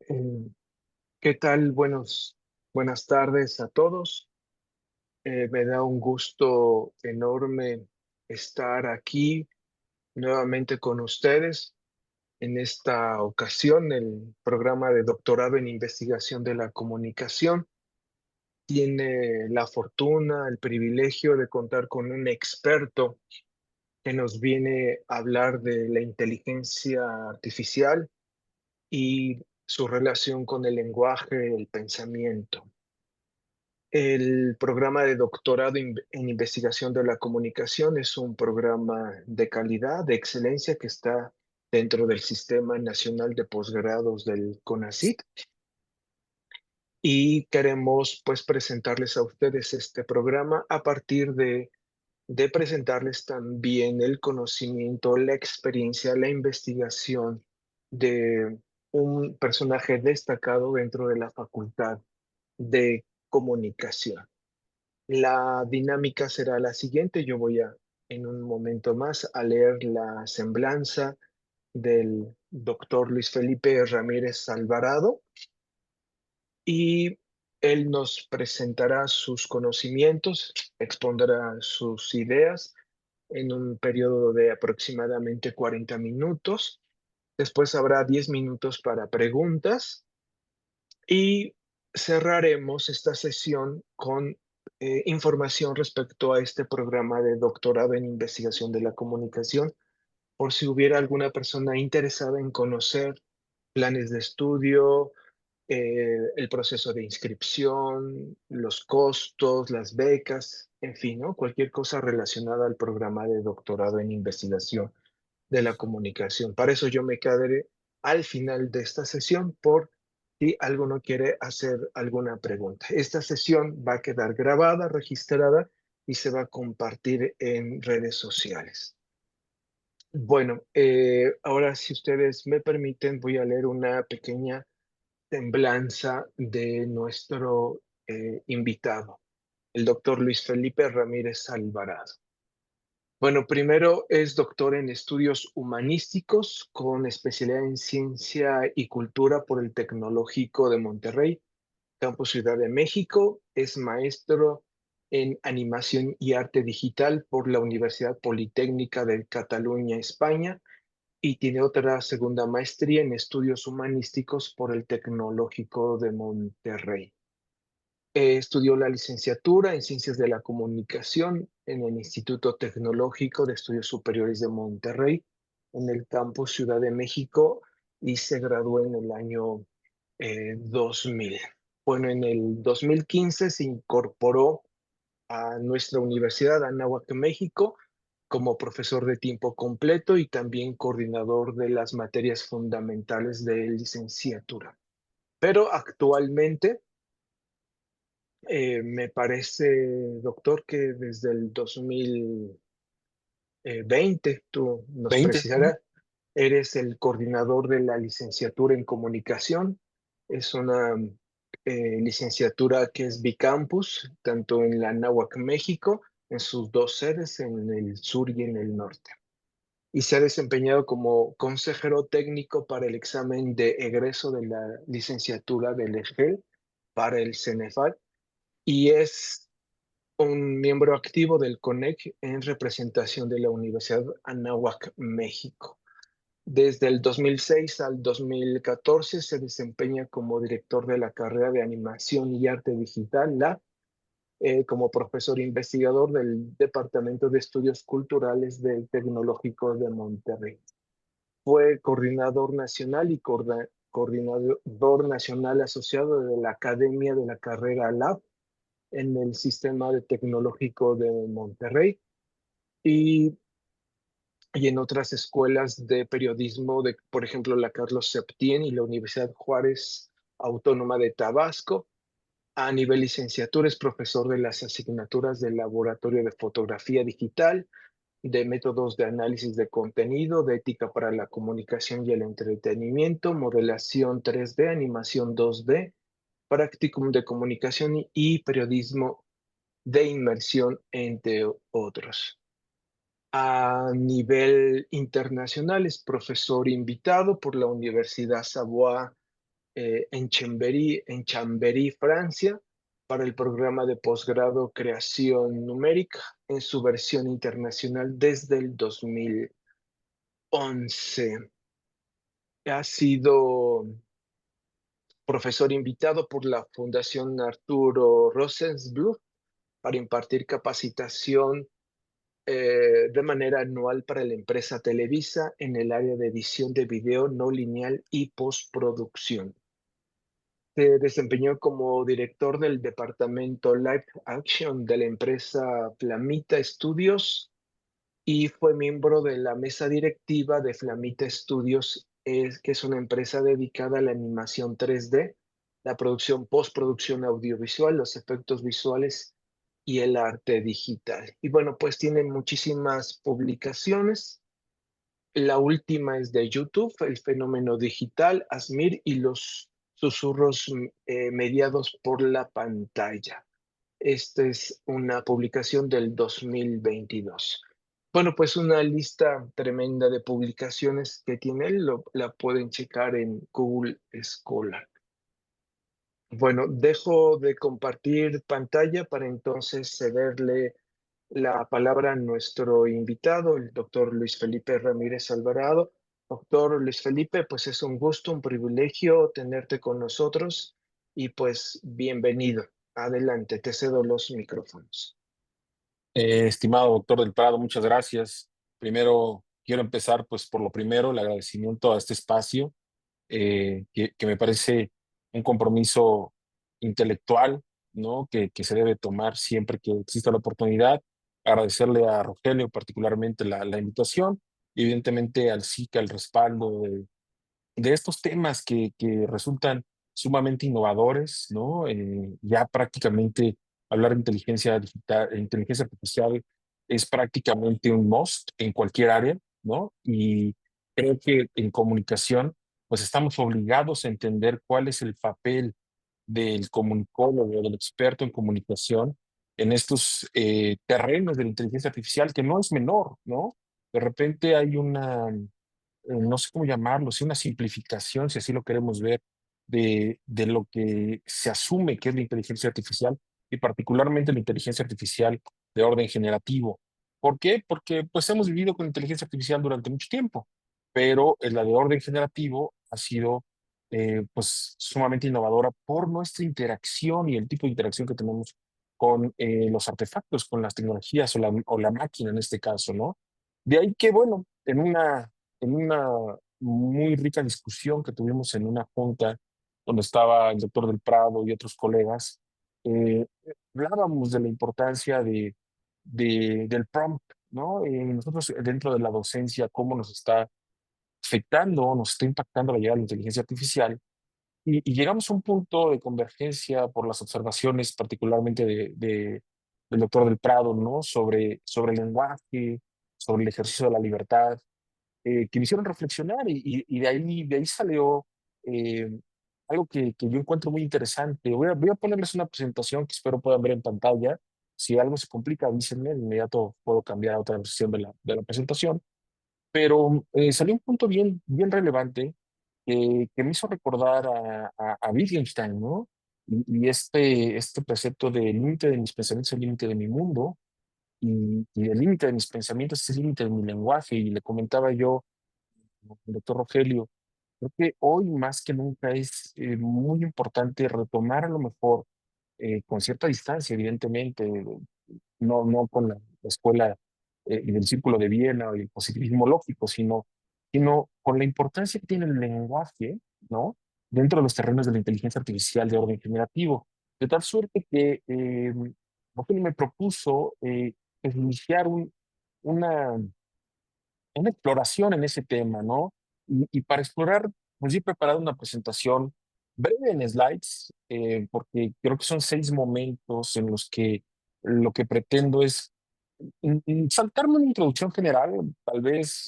Eh, ¿Qué tal? Buenas tardes a todos. Me da un gusto enorme estar aquí nuevamente con ustedes. En esta ocasión, el programa de doctorado en investigación de la comunicación tiene la fortuna, el privilegio de contar con un experto que nos viene a hablar de la inteligencia artificial y su relación con el lenguaje, el pensamiento. El programa de doctorado en investigación de la comunicación es un programa de calidad, de excelencia que está dentro del Sistema Nacional de Posgrados del CONACYT y queremos pues presentarles a ustedes este programa a partir de presentarles también el conocimiento, la experiencia, la investigación de un personaje destacado dentro de la Facultad de Comunicación. La dinámica será la siguiente. Yo voy en un momento más, a leer la semblanza del doctor Luis Felipe Ramírez Alvarado y él nos presentará sus conocimientos, expondrá sus ideas en un periodo de aproximadamente 40 minutos. Después habrá 10 minutos para preguntas y cerraremos esta sesión con información respecto a este programa de doctorado en investigación de la comunicación, por si hubiera alguna persona interesada en conocer planes de estudio, el proceso de inscripción, los costos, las becas, en fin, ¿no? Cualquier cosa relacionada al programa de doctorado en investigación de la comunicación. Para eso yo me quedaré al final de esta sesión por si alguno quiere hacer alguna pregunta. Esta sesión va a quedar grabada, registrada y se va a compartir en redes sociales. Bueno, ahora si ustedes me permiten, voy a leer una pequeña semblanza de nuestro invitado, el doctor Luis Felipe Ramírez Alvarado. Bueno, primero es doctor en estudios humanísticos con especialidad en ciencia y cultura por el Tecnológico de Monterrey, Campus Ciudad de México. Es maestro en animación y arte digital por la Universidad Politécnica de Cataluña, España, y tiene otra segunda maestría en estudios humanísticos por el Tecnológico de Monterrey. Estudió la licenciatura en Ciencias de la Comunicación en el Instituto Tecnológico de Estudios Superiores de Monterrey, en el campus Ciudad de México, y se graduó en el año 2000. Bueno, en el 2015 se incorporó a nuestra universidad, Anáhuac, México, como profesor de tiempo completo y también coordinador de las materias fundamentales de licenciatura. Pero actualmente me parece, doctor, que desde el 2020, tú nos 20. Ujú. precisarás, eres el coordinador de la licenciatura en comunicación. Es una licenciatura que es bicampus, tanto en la Anáhuac, México, en sus dos sedes, en el sur y en el norte. Y se ha desempeñado como consejero técnico para el examen de egreso de la licenciatura del EGEL para el CENEFAL y es un miembro activo del CONEC en representación de la Universidad Anáhuac, México. Desde el 2006 al 2014 se desempeña como director de la carrera de Animación y Arte Digital, como profesor investigador del Departamento de Estudios Culturales del Tecnológico de Monterrey. Fue coordinador nacional y coordinador nacional asociado de la Academia de la Carrera LAB en el Sistema de Tecnológico de Monterrey y, y en otras escuelas de periodismo, de, por ejemplo, la Carlos Septién y la Universidad Juárez Autónoma de Tabasco. A nivel licenciatura es profesor de las asignaturas del Laboratorio de Fotografía Digital, de métodos de análisis de contenido, de ética para la comunicación y el entretenimiento, modelación 3D, animación 2D, practicum de comunicación y periodismo de inmersión, entre otros. A nivel internacional es profesor invitado por la Universidad Savoie en Chambéry, Francia, para el programa de posgrado Creación Numérica en su versión internacional desde el 2011. Ha sido profesor invitado por la Fundación Arturo Rosensbluth para impartir capacitación de manera anual para la empresa Televisa en el área de edición de video no lineal y postproducción. Se desempeñó como director del departamento Live Action de la empresa Flamita Studios y fue miembro de la mesa directiva de Flamita Studios, que es una empresa dedicada a la animación 3D, la producción, postproducción audiovisual, los efectos visuales y el arte digital. Y bueno, pues tiene muchísimas publicaciones. La última es de YouTube, El fenómeno digital, Asmir y los susurros mediados por la pantalla. Esta es una publicación del 2022. Bueno, pues una lista tremenda de publicaciones que tiene él, la pueden checar en Google Scholar. Bueno, dejo de compartir pantalla para entonces cederle la palabra a nuestro invitado, el doctor Luis Felipe Ramírez Alvarado. Doctor Luis Felipe, pues es un gusto, un privilegio tenerte con nosotros y pues bienvenido. Adelante, te cedo los micrófonos. Estimado doctor del Prado, muchas gracias. Primero, quiero empezar pues por lo primero, el agradecimiento a este espacio, que me parece un compromiso intelectual, ¿no? Que se debe tomar siempre que exista la oportunidad. Agradecerle a Rogelio particularmente la invitación y evidentemente al SICA el respaldo de estos temas que resultan sumamente innovadores, ¿no? Ya prácticamente hablar de inteligencia digital, inteligencia artificial es prácticamente un must en cualquier área, ¿no? Y creo que en comunicación, pues estamos obligados a entender cuál es el papel del comunicólogo, del experto en comunicación en estos terrenos de la inteligencia artificial, que no es menor, ¿no? De repente hay una no sé cómo llamarlo, si una simplificación, si así lo queremos ver, de lo que se asume que es la inteligencia artificial y particularmente la inteligencia artificial de orden generativo. ¿Por qué? Porque pues hemos vivido con inteligencia artificial durante mucho tiempo, pero la de orden generativo ha sido pues sumamente innovadora por nuestra interacción y el tipo de interacción que tenemos con los artefactos, con las tecnologías o la máquina en este caso, ¿no? De ahí que, bueno, en una muy rica discusión que tuvimos en una junta donde estaba el doctor del Prado y otros colegas, eh, hablábamos de la importancia del prompt, ¿no? Nosotros dentro de la docencia, cómo nos está afectando, nos está impactando la llegada de la inteligencia artificial y llegamos a un punto de convergencia por las observaciones, particularmente del doctor del Prado, ¿no? Sobre el lenguaje, sobre el ejercicio de la libertad, que me hicieron reflexionar y de ahí salió eh, algo que yo encuentro muy interesante. Voy a ponerles una presentación que espero puedan ver en pantalla. Si algo se complica, avísenme, de inmediato puedo cambiar a otra versión de la presentación. Pero salió un punto bien, bien relevante que me hizo recordar a Wittgenstein, ¿no? Y este precepto del límite de mis pensamientos es el límite de mi mundo y el límite de mis pensamientos es el límite de mi lenguaje. Y le comentaba yo doctor Rogelio, creo que hoy más que nunca es muy importante retomar a lo mejor con cierta distancia, evidentemente, no con la escuela y del círculo de Viena y el positivismo lógico, sino con la importancia que tiene el lenguaje, ¿no? Dentro de los terrenos de la inteligencia artificial de orden generativo. De tal suerte que Rogelio me propuso iniciar una una exploración en ese tema, ¿no? Y para explorar, pues yo he preparado una presentación breve en slides, porque creo que son 6 momentos en los que lo que pretendo es saltarme una introducción general, tal vez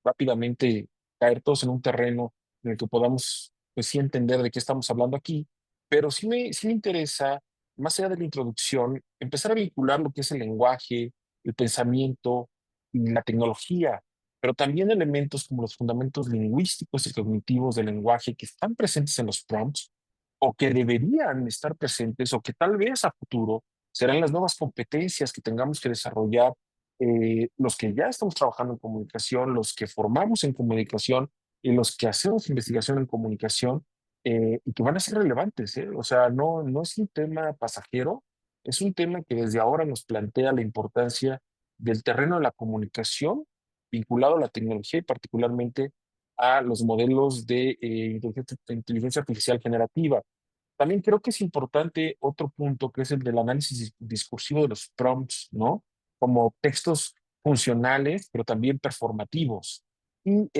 rápidamente caer todos en un terreno en el que podamos, pues sí, entender de qué estamos hablando aquí, pero sí me interesa, más allá de la introducción, empezar a vincular lo que es el lenguaje, el pensamiento y la tecnología pero también elementos como los fundamentos lingüísticos y cognitivos del lenguaje que están presentes en los prompts o que deberían estar presentes o que tal vez a futuro serán las nuevas competencias que tengamos que desarrollar los que ya estamos trabajando en comunicación, los que formamos en comunicación y los que hacemos investigación en comunicación y que van a ser relevantes, ¿eh? O sea, no es un tema pasajero, es un tema que desde ahora nos plantea la importancia del terreno de la comunicación vinculado a la tecnología y particularmente a los modelos de inteligencia artificial generativa. También creo que es importante otro punto que es el del análisis discursivo de los prompts, ¿no? Como textos funcionales, pero también performativos. Y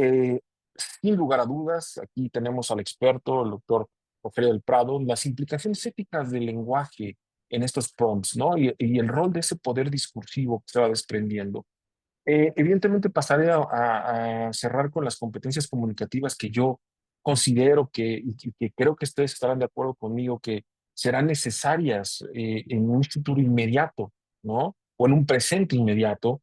sin lugar a dudas, aquí tenemos al experto, el doctor Rogelio del Prado, las implicaciones éticas del lenguaje en estos prompts, ¿no? Y el rol de ese poder discursivo que se va desprendiendo. Evidentemente pasaré a cerrar con las competencias comunicativas que yo considero y que creo que ustedes estarán de acuerdo conmigo que serán necesarias en un futuro inmediato, ¿no? O en un presente inmediato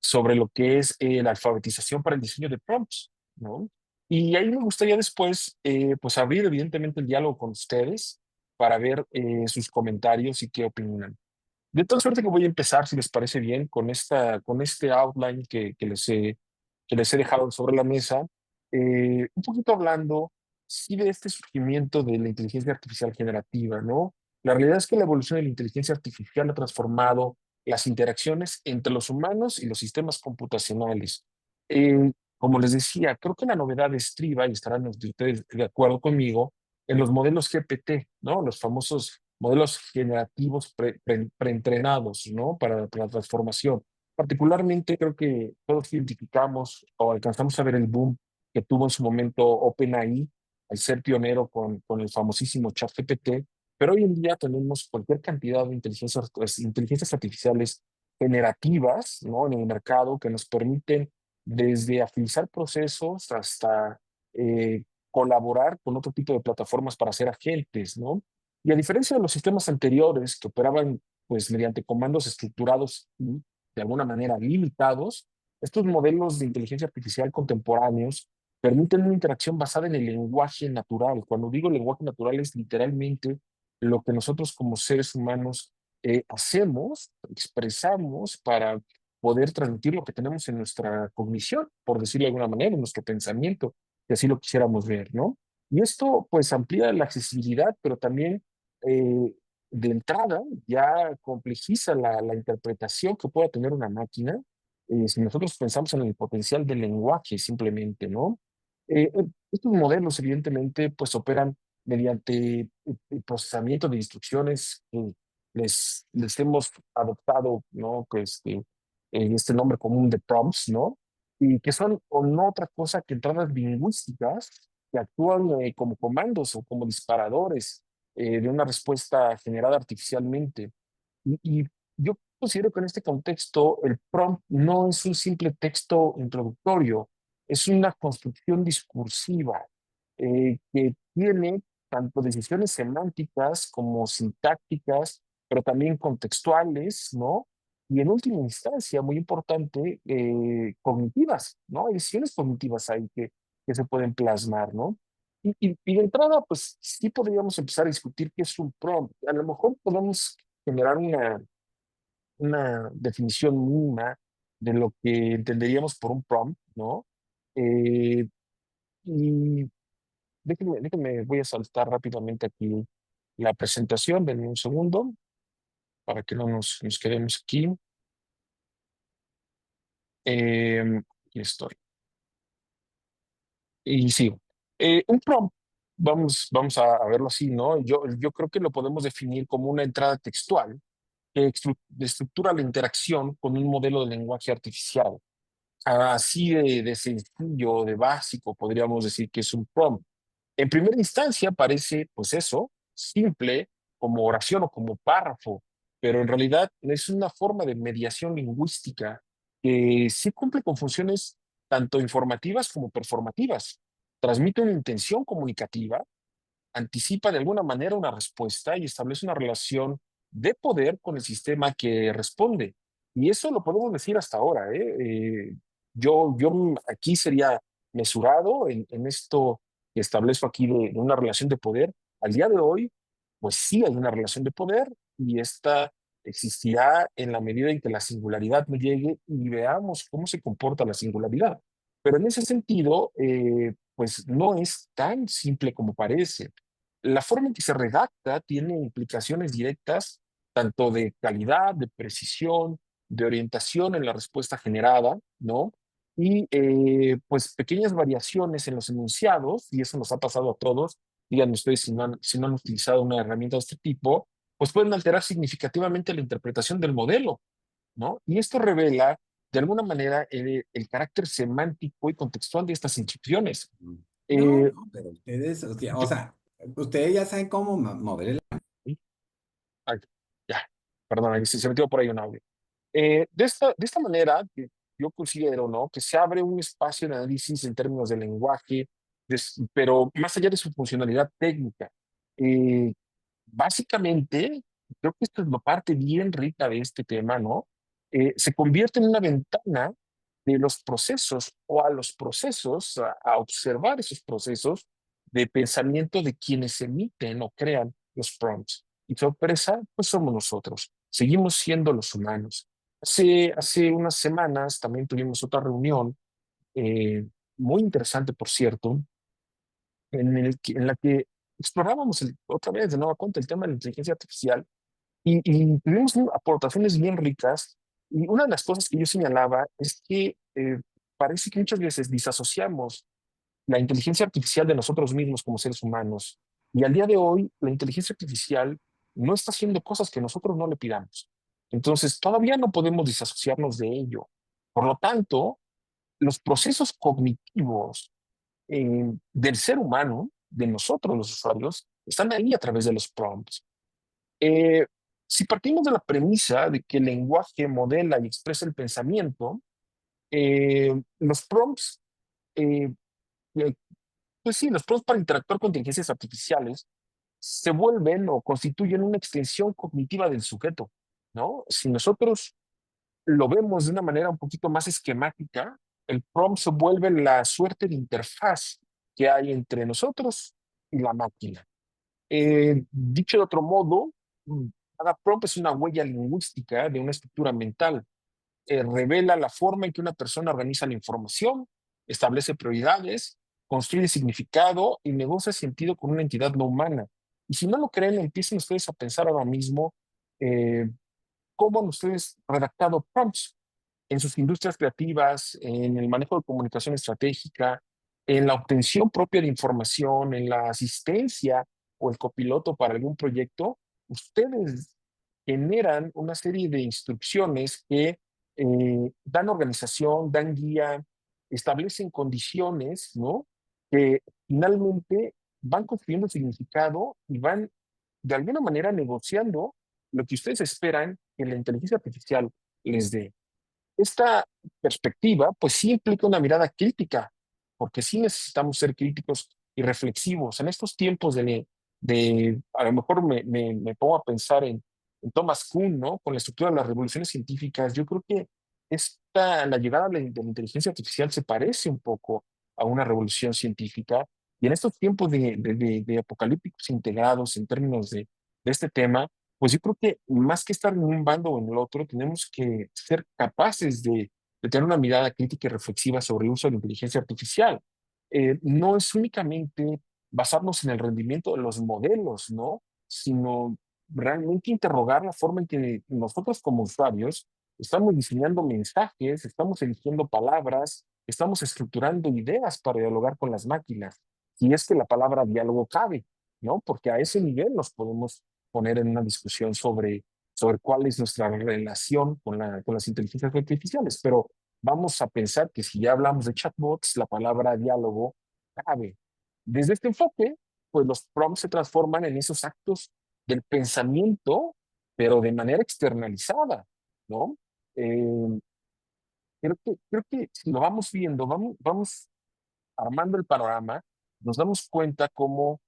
sobre lo que es la alfabetización para el diseño de prompts, ¿no? Y ahí me gustaría después, pues abrir evidentemente el diálogo con ustedes para ver sus comentarios y qué opinan. De tal suerte que voy a empezar, si les parece bien, con este outline que les he dejado sobre la mesa, un poquito hablando, sí, de este surgimiento de la inteligencia artificial generativa, ¿no? La realidad es que la evolución de la inteligencia artificial ha transformado las interacciones entre los humanos y los sistemas computacionales. Como les decía, creo que la novedad estriba, y estarán ustedes de acuerdo conmigo, en los modelos GPT, ¿no? Los famosos modelos generativos preentrenados, ¿no? Para la transformación. Particularmente creo que todos identificamos o alcanzamos a ver el boom que tuvo en su momento OpenAI al ser pionero con el famosísimo ChatGPT, pero hoy en día tenemos cualquier cantidad de inteligencias artificiales generativas, ¿no? En el mercado que nos permiten desde agilizar procesos hasta colaborar con otro tipo de plataformas para ser agentes, ¿no? Y a diferencia de los sistemas anteriores que operaban pues mediante comandos estructurados y de alguna manera limitados, estos modelos de inteligencia artificial contemporáneos permiten una interacción basada en el lenguaje natural. Cuando digo lenguaje natural es literalmente lo que nosotros como seres humanos hacemos, expresamos para poder transmitir lo que tenemos en nuestra cognición, por decirlo de alguna manera, en nuestro pensamiento, si así lo quisiéramos ver, ¿no? Y esto pues amplía la accesibilidad, pero también de entrada ya complejiza la interpretación que pueda tener una máquina si nosotros pensamos en el potencial del lenguaje simplemente, ¿no? Estos modelos evidentemente pues operan mediante el procesamiento de instrucciones que les hemos adoptado, ¿no? Que este nombre común de prompts, ¿no? Y que son o no otra cosa que entradas lingüísticas que actúan como comandos o como disparadores de una respuesta generada artificialmente. Y yo considero que en este contexto el prompt no es un simple texto introductorio, es una construcción discursiva que tiene tanto decisiones semánticas como sintácticas, pero también contextuales, ¿no? Y en última instancia, muy importante, cognitivas, ¿no? Hay decisiones cognitivas ahí que se pueden plasmar, ¿no? Y de entrada, pues sí podríamos empezar a discutir qué es un prompt. A lo mejor podemos generar una definición mínima de lo que entenderíamos por un prompt, ¿no? Eh, y voy a saltar rápidamente aquí la presentación, denme un segundo para que no nos quedemos aquí. Aquí estoy. Y sí, un prompt, vamos a verlo así, ¿no? Yo creo que lo podemos definir como una entrada textual que estructura la interacción con un modelo de lenguaje artificial. Así de sencillo, de básico, podríamos decir que es un prompt. En primera instancia parece, pues eso, simple, como oración o como párrafo, pero en realidad es una forma de mediación lingüística que sí cumple con funciones tanto informativas como performativas. Transmite una intención comunicativa, anticipa de alguna manera una respuesta y establece una relación de poder con el sistema que responde. Y eso lo podemos decir hasta ahora, ¿eh? Yo aquí sería mesurado en esto que establezco aquí de una relación de poder. Al día de hoy, pues sí hay una relación de poder y esta existirá en la medida en que la singularidad no llegue y veamos cómo se comporta la singularidad. Pero en ese sentido, pues no es tan simple como parece. La forma en que se redacta tiene implicaciones directas tanto de calidad, de precisión, de orientación en la respuesta generada, ¿no? Y pues pequeñas variaciones en los enunciados, y eso nos ha pasado a todos, díganme ustedes si no han utilizado una herramienta de este tipo, pues pueden alterar significativamente la interpretación del modelo, ¿no? Y esto revela, de alguna manera, el carácter semántico y contextual de estas inscripciones. No, Eh, no, pero ustedes, o yo- sea, ustedes ya saben cómo mover el... Ay, ya, perdón, se metió por ahí un audio. De esta manera, yo considero, ¿no?, que se abre un espacio de análisis en términos de lenguaje, pero más allá de su funcionalidad técnica. Eh, Básicamente, creo que esto es la parte bien rica de este tema, ¿no? Se convierte en una ventana de los procesos o a los procesos, a observar esos procesos de pensamiento de quienes emiten o crean los prompts. Y sorpresa, pues somos nosotros. Seguimos siendo los humanos. Hace unas semanas también tuvimos otra reunión, eh, muy interesante, por cierto, en la que explorábamos otra vez de nueva cuenta el tema de la inteligencia artificial y tuvimos aportaciones bien ricas. Y una de las cosas que yo señalaba es que parece que muchas veces disasociamos la inteligencia artificial de nosotros mismos como seres humanos. Y al día de hoy, la inteligencia artificial no está haciendo cosas que nosotros no le pidamos. Entonces, todavía no podemos disasociarnos de ello. Por lo tanto, los procesos cognitivos del ser humano, de nosotros los usuarios, están ahí a través de los prompts. Eh, si partimos de la premisa de que el lenguaje modela y expresa el pensamiento, los prompts, eh, eh, pues sí, los prompts para interactuar con inteligencias artificiales se vuelven o constituyen una extensión cognitiva del sujeto, ¿no? Si nosotros lo vemos de una manera un poquito más esquemática, el prompt se vuelve la suerte de interfaz que hay entre nosotros y la máquina. Dicho de otro modo, cada prompt es una huella lingüística de una estructura mental. Revela la forma en que una persona organiza la información, establece prioridades, construye significado y negocia sentido con una entidad no humana. Y si no lo creen, empiecen ustedes a pensar ahora mismo eh, cómo han ustedes redactado prompts en sus industrias creativas, en el manejo de comunicación estratégica, en la obtención propia de información, en la asistencia o el copiloto para algún proyecto. Ustedes generan una serie de instrucciones que dan organización, dan guía, establecen condiciones, ¿no? Que finalmente van construyendo significado y van de alguna manera negociando lo que ustedes esperan que la inteligencia artificial les dé. Esta perspectiva, pues sí implica una mirada crítica, porque sí necesitamos ser críticos y reflexivos. En estos tiempos a lo mejor me pongo a pensar en Thomas Kuhn, ¿no? Con la estructura de las revoluciones científicas, yo creo que la llegada de la inteligencia artificial se parece un poco a una revolución científica. Y en estos tiempos de apocalípticos integrados en términos de este tema, pues yo creo que más que estar en un bando o en el otro, tenemos que ser capaces de tener una mirada crítica y reflexiva sobre el uso de la inteligencia artificial. No es únicamente basarnos en el rendimiento de los modelos, ¿no? Sino realmente interrogar la forma en que nosotros como usuarios estamos diseñando mensajes, estamos eligiendo palabras, estamos estructurando ideas para dialogar con las máquinas. Si es que la palabra diálogo cabe, ¿no? Porque a ese nivel nos podemos poner en una discusión sobre cuál es nuestra relación con las inteligencias artificiales, pero vamos a pensar que si ya hablamos de chatbots, la palabra diálogo cabe. Desde este enfoque, pues los prompts se transforman en esos actos del pensamiento, pero de manera externalizada, ¿no? Eh, creo que si lo vamos viendo, vamos armando el panorama, nos damos cuenta cómo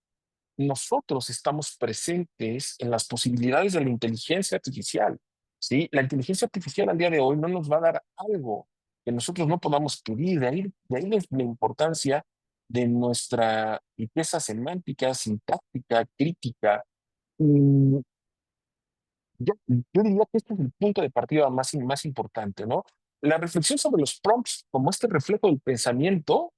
nosotros estamos presentes en las posibilidades de la inteligencia artificial, ¿sí? La inteligencia artificial al día de hoy no nos va a dar algo, que nosotros no podamos pedir. De ahí la importancia de nuestra riqueza semántica, sintáctica, crítica. Y yo diría que este es el punto de partida más importante, ¿no? La reflexión sobre los prompts como este reflejo del pensamiento,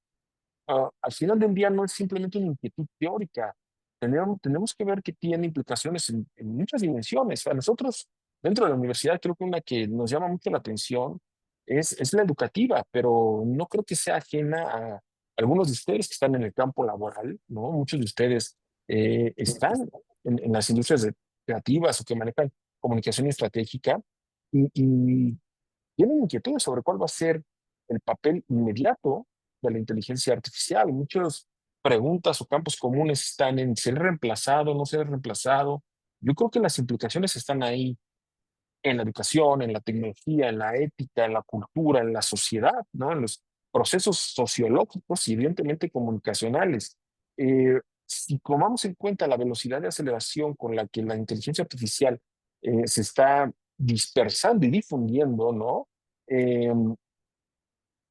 al final del día no es simplemente una inquietud teórica. Tenemos que ver que tiene implicaciones en muchas dimensiones. A nosotros, dentro de la universidad, creo que una que nos llama mucho la atención es la educativa, pero no creo que sea ajena a algunos de ustedes que están en el campo laboral, ¿no? Muchos de ustedes están en las industrias creativas o que manejan comunicación estratégica y tienen inquietudes sobre cuál va a ser el papel inmediato de la inteligencia artificial. Muchas preguntas o campos comunes están en ser reemplazado, no ser reemplazado. Yo creo que las implicaciones están ahí en la educación, en la tecnología, en la ética, en la cultura, en la sociedad, ¿no? En los procesos sociológicos y evidentemente comunicacionales. Si tomamos en cuenta la velocidad de aceleración con la que la inteligencia artificial se está dispersando y difundiendo, ¿no? Eh,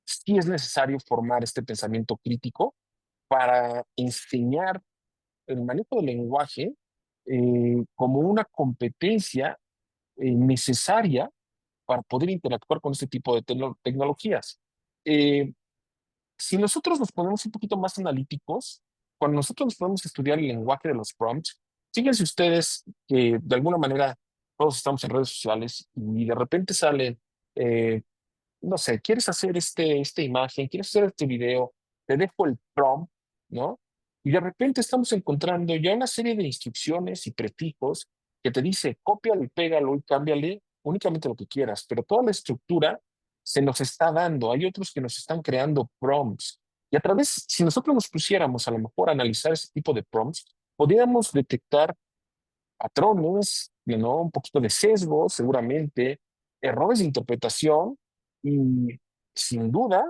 sí es necesario formar este pensamiento crítico para enseñar el manejo del lenguaje como una competencia necesaria para poder interactuar con este tipo de tecnologías. Eh, si nosotros nos ponemos un poquito más analíticos, cuando nosotros nos podemos estudiar el lenguaje de los prompts, fíjense ustedes que de alguna manera todos estamos en redes sociales y de repente salen no sé, quieres hacer esta imagen, quieres hacer este video, te dejo el prompt, ¿no? Y de repente estamos encontrando ya una serie de instrucciones y prefijos que te dice, cópialo y pégalo y cámbiale únicamente lo que quieras, pero toda la estructura se nos está dando. Hay otros que nos están creando prompts. Y a través, si nosotros nos pusiéramos a lo mejor a analizar ese tipo de prompts, podríamos detectar patrones, ¿no? Un poquito de sesgo, seguramente, errores de interpretación y sin duda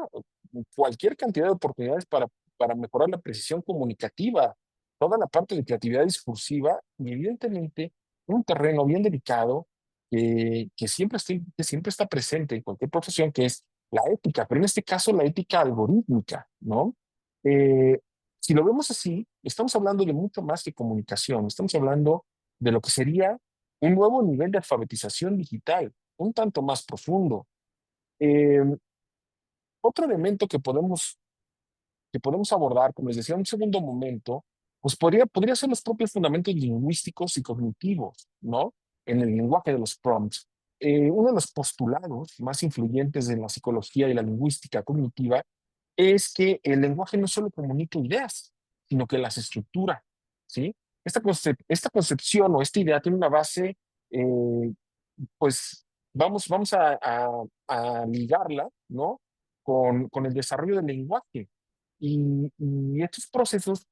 cualquier cantidad de oportunidades para mejorar la precisión comunicativa, toda la parte de creatividad discursiva y evidentemente un terreno bien delicado que siempre está presente en cualquier profesión, que es la ética, pero en este caso la ética algorítmica, ¿no? Eh, si lo vemos así, estamos hablando de mucho más que comunicación, estamos hablando de lo que sería un nuevo nivel de alfabetización digital, un tanto más profundo. Eh, Otro elemento que podemos abordar, como les decía, en un segundo momento, pues podría ser los propios fundamentos lingüísticos y cognitivos, ¿no? En el lenguaje de los prompts. Uno de los postulados más influyentes de la psicología y la lingüística cognitiva es que el lenguaje no solo comunica ideas, sino que las estructura, ¿sí? Esta concepción o esta idea tiene una base, pues vamos a ligarla, ¿no? Con el desarrollo del lenguaje. Y estos procesos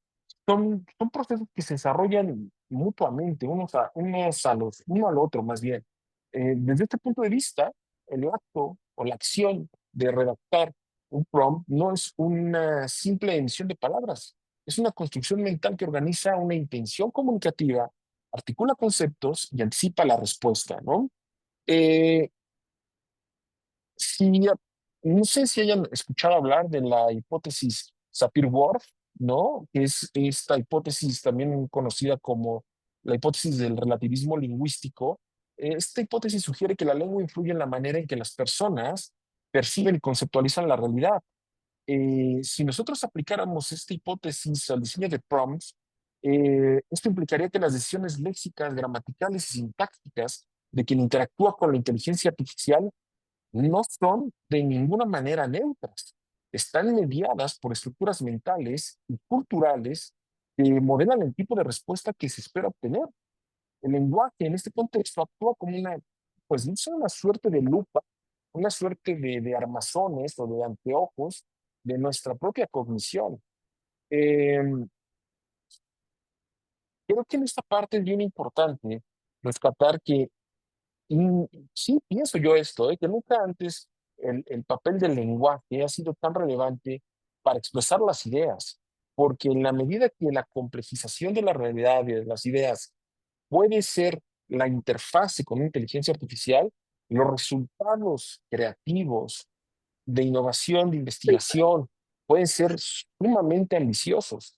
son procesos que se desarrollan mutuamente, uno al otro, más bien. Desde este punto de vista, el acto o la acción de redactar un prompt no es una simple emisión de palabras, es una construcción mental que organiza una intención comunicativa, articula conceptos y anticipa la respuesta, ¿no? Eh, si, no sé si hayan escuchado hablar de la hipótesis Sapir-Whorf, ¿no? Que es esta hipótesis también conocida como la hipótesis del relativismo lingüístico. Esta hipótesis sugiere que la lengua influye en la manera en que las personas perciben y conceptualizan la realidad. Si nosotros aplicáramos esta hipótesis al diseño de prompts, esto implicaría que las decisiones léxicas, gramaticales y sintácticas de quien interactúa con la inteligencia artificial no son de ninguna manera neutras. Están mediadas por estructuras mentales y culturales que modelan el tipo de respuesta que se espera obtener. El lenguaje en este contexto actúa como pues no sé, una suerte de lupa, una suerte de armazones o de anteojos de nuestra propia cognición. Eh, Creo que en esta parte es bien importante rescatar que y sí, pienso yo esto, que nunca antes el papel del lenguaje ha sido tan relevante para expresar las ideas, porque en la medida que la complejización de la realidad y de las ideas puede ser la interfase con una inteligencia artificial, los resultados creativos de innovación, de investigación, pueden ser sumamente ambiciosos.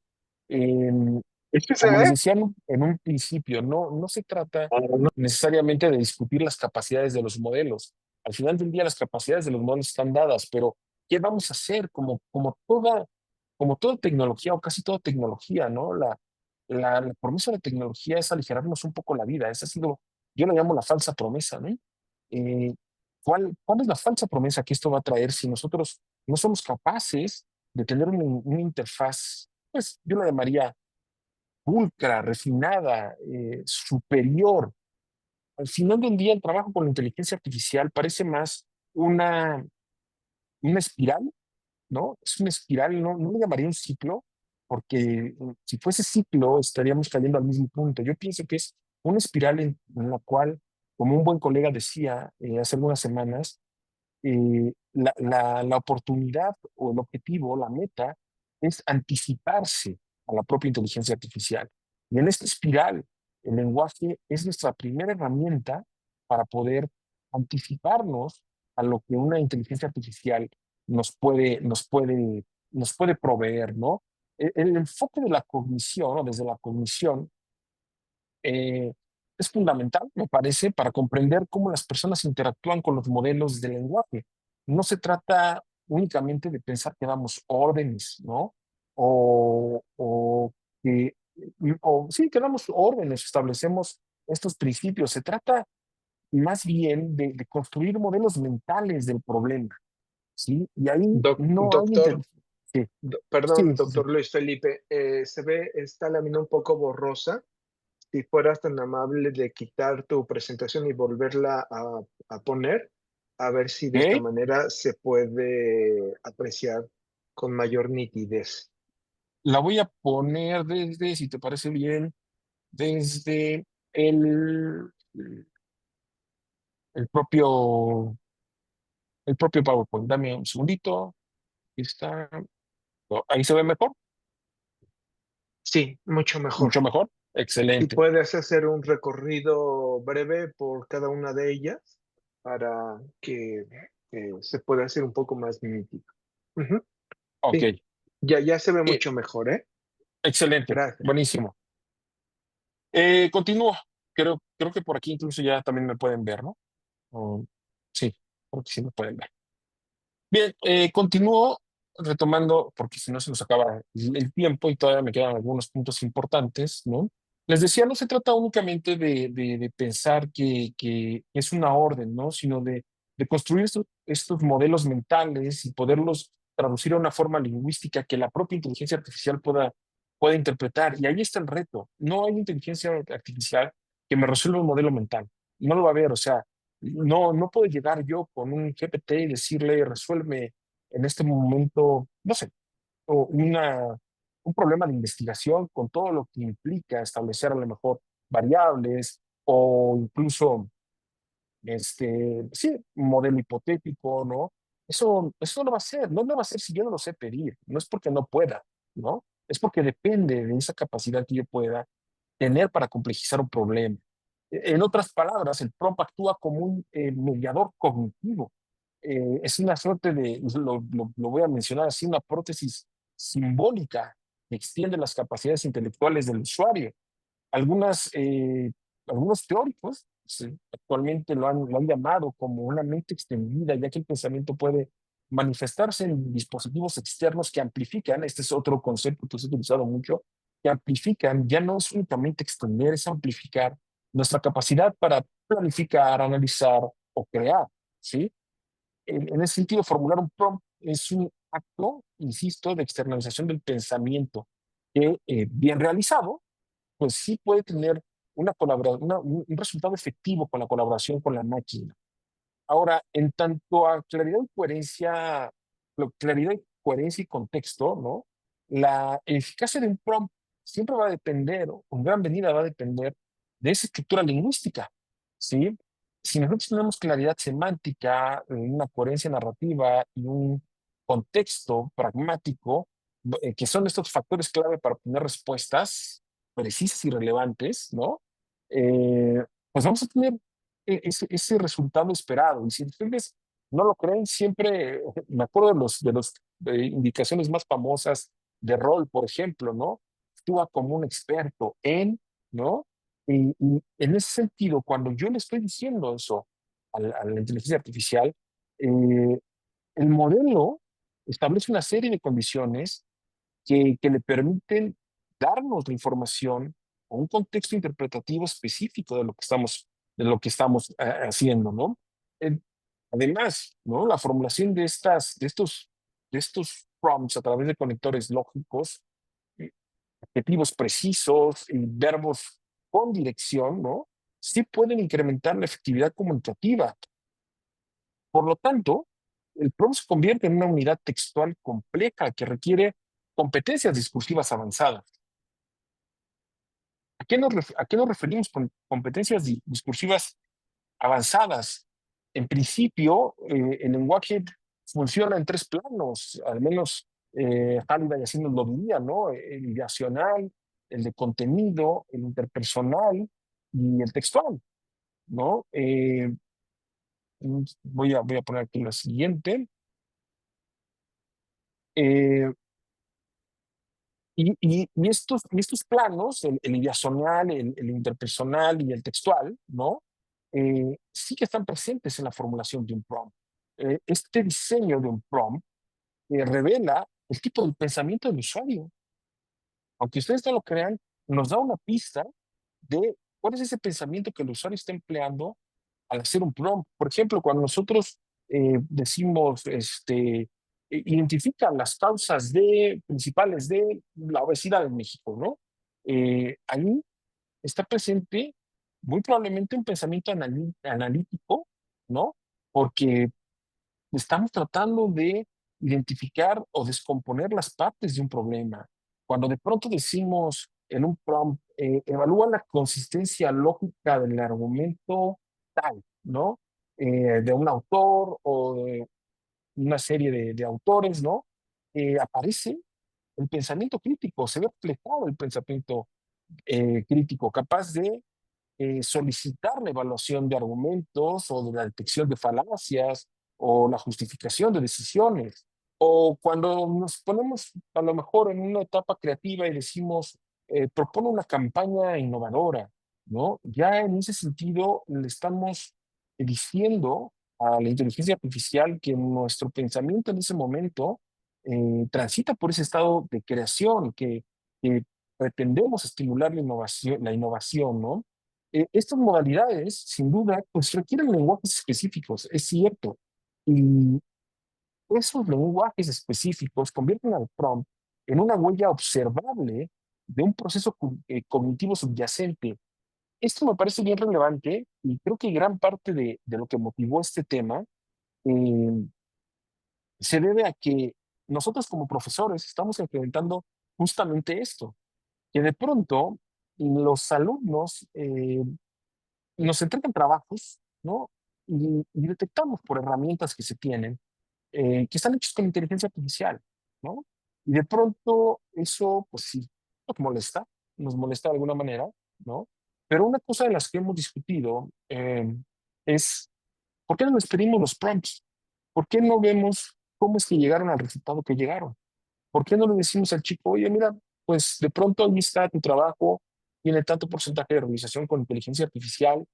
Em, Sí, Como les decía en un principio, no se trata necesariamente de discutir las capacidades de los modelos. Al final del día, las capacidades de los modelos están dadas, pero ¿qué vamos a hacer? Como toda tecnología o casi toda tecnología, ¿no? La promesa de tecnología es aligerarnos un poco la vida. Esa ha sido, yo la llamo la falsa promesa, ¿no? Eh, ¿Cuál es la falsa promesa que esto va a traer si nosotros no somos capaces de tener una interfaz, pues yo la llamaría pulcra, refinada, superior? Al final del día, el trabajo con la inteligencia artificial parece más una, una espiral, ¿no? Es una espiral, no le llamaría un ciclo, porque si fuese ciclo estaríamos cayendo al mismo punto. Yo pienso que es una espiral en la cual, como un buen colega decía hace algunas semanas, la oportunidad o el objetivo, la meta, es anticiparse a la propia inteligencia artificial. Y en esta espiral, el lenguaje es nuestra primera herramienta para poder anticiparnos a lo que una inteligencia artificial nos puede proveer, ¿no? El enfoque de la cognición, o desde la cognición, eh, es fundamental, me parece, para comprender cómo las personas interactúan con los modelos de lenguaje. No se trata únicamente de pensar que damos órdenes, ¿no? O que, o sí, que damos órdenes, establecemos estos principios. Se trata más bien de construir modelos mentales del problema, ¿sí? Y ahí no hay Doctor, inteligencia. Sí, perdón, sí, sí, sí. doctor Luis Felipe, está la lámina un poco borrosa. Si fueras tan amable de quitar tu presentación y volverla a poner, a ver si de esta Ok. manera se puede apreciar con mayor nitidez. La voy a poner desde, si te parece bien, desde el, el propio, el propio PowerPoint. Dame un segundito. Aquí está. No, ahí se ve mejor, Sí, mucho mejor. mucho mejor. Si Excelente. puedes hacer un recorrido breve por cada una de ellas para que se pueda hacer un poco más nítido. Ujú. Ok. Sí, ya se ve Eh, mucho mejor, ¿eh? Excelente. Gracias. Buenísimo. Continúo. Creo que por aquí incluso ya también me pueden ver, ¿no? Sí, creo que sí me pueden ver. Bien, continúo retomando, porque si no se nos acaba el tiempo y todavía me quedan algunos puntos importantes, ¿no? Les decía, no se trata únicamente de pensar que es una orden, ¿no? Sino de construir estos modelos mentales y poderlos traducir a una forma lingüística que la propia inteligencia artificial pueda interpretar. Y ahí está el reto. No hay inteligencia artificial que me resuelva un modelo mental. No lo va a haber, o sea, no puedo llegar yo con un GPT y decirle, resuelve en este momento, no sé, o un problema de investigación con todo lo que implica establecer a lo mejor variables o incluso, sí, un modelo hipotético, ¿no? Eso no va a ser, no lo va a ser si yo no lo sé pedir, no es porque no pueda, ¿no? Es porque depende de esa capacidad que yo pueda tener para complejizar un problema. En otras palabras, el prompt actúa como un mediador cognitivo. Es una suerte de, lo voy a mencionar así, una prótesis simbólica que extiende las capacidades intelectuales del usuario. Algunas, algunos teóricos sí, actualmente lo han llamado como una mente extendida, ya que el pensamiento puede manifestarse en dispositivos externos que amplifican, este es otro concepto que se ha utilizado mucho, que amplifican, ya no es únicamente extender, es amplificar nuestra capacidad para planificar, analizar o crear, ¿sí? En ese sentido, formular un prompt es un acto, insisto, de externalización del pensamiento que, bien realizado, pues sí puede tener un resultado efectivo con la colaboración con la máquina. Ahora, en tanto a claridad, coherencia y contexto, ¿no? La eficacia de un prompt siempre va a depender, o en gran medida va a depender de esa estructura lingüística, ¿sí? Si nosotros tenemos claridad semántica, una coherencia narrativa y un contexto pragmático, que son estos factores clave para obtener respuestas precisas y relevantes, ¿no? Pues vamos a tener ese resultado esperado. Y si ustedes no lo creen, siempre me acuerdo de indicaciones más famosas de rol, por ejemplo, ¿no? Actúa como un experto en, ¿no? Y en ese sentido, cuando yo le estoy diciendo eso a la inteligencia artificial, eh, el modelo establece una serie de condiciones que le permiten darnos la información o un contexto interpretativo específico de lo que estamos haciendo, ¿no? Eh, Además, ¿no? La formulación de estos prompts a través de conectores lógicos, eh, adjetivos precisos y verbos con dirección, ¿no? Sí pueden incrementar la efectividad comunicativa. Por lo tanto, el prompt se convierte en una unidad textual compleja que requiere competencias discursivas avanzadas. ¿A qué nos referimos con competencias discursivas avanzadas? En principio, el lenguaje funciona en tres planos, al menos Halliday así nos lo diría, ¿no? El ideacional, el de contenido, el interpersonal y el textual, ¿no? Voy a poner aquí la siguiente. Eh, y estos planos, el ideacional, el interpersonal y el textual, ¿no? Sí que están presentes en la formulación de un prompt. Este diseño de un prompt revela el tipo de pensamiento del usuario. Aunque ustedes no lo crean, nos da una pista de cuál es ese pensamiento que el usuario está empleando al hacer un prompt. Por ejemplo, cuando nosotros decimos, identifica las causas principales de la obesidad en México, ¿no? Ahí está presente muy probablemente un pensamiento analítico, ¿no? Porque estamos tratando de identificar o descomponer las partes de un problema. Cuando de pronto decimos en un prompt, evalúa la consistencia lógica del argumento tal, ¿no? De un autor o de una serie de autores, ¿no? Aparece el pensamiento crítico, se ve reflejado el pensamiento crítico, capaz de solicitar la evaluación de argumentos o de la detección de falacias o la justificación de decisiones. O cuando nos ponemos a lo mejor en una etapa creativa y decimos, propone una campaña innovadora, ¿no? Ya en ese sentido le estamos diciendo a la inteligencia artificial que nuestro pensamiento en ese momento transita por ese estado de creación, que pretendemos estimular la innovación, ¿no? Estas modalidades, sin duda, pues requieren lenguajes específicos, es cierto. Y esos lenguajes específicos convierten al prompt en una huella observable de un proceso cognitivo subyacente. Esto me parece bien relevante y creo que gran parte de lo que motivó este tema eh, se debe a que nosotros como profesores estamos implementando justamente esto, que de pronto los alumnos nos entregan trabajos, ¿no? Y detectamos por herramientas que se tienen, que están hechos con inteligencia artificial, ¿no? Y de pronto eso, pues sí, nos molesta de alguna manera, ¿no? Pero una cosa de las que hemos discutido es, ¿por qué no les pedimos los prompts? ¿Por qué no vemos cómo es que llegaron al resultado que llegaron? ¿Por qué no le decimos al chico, oye, mira, pues de pronto ahí está tu trabajo, tiene tanto porcentaje de realización con inteligencia artificial,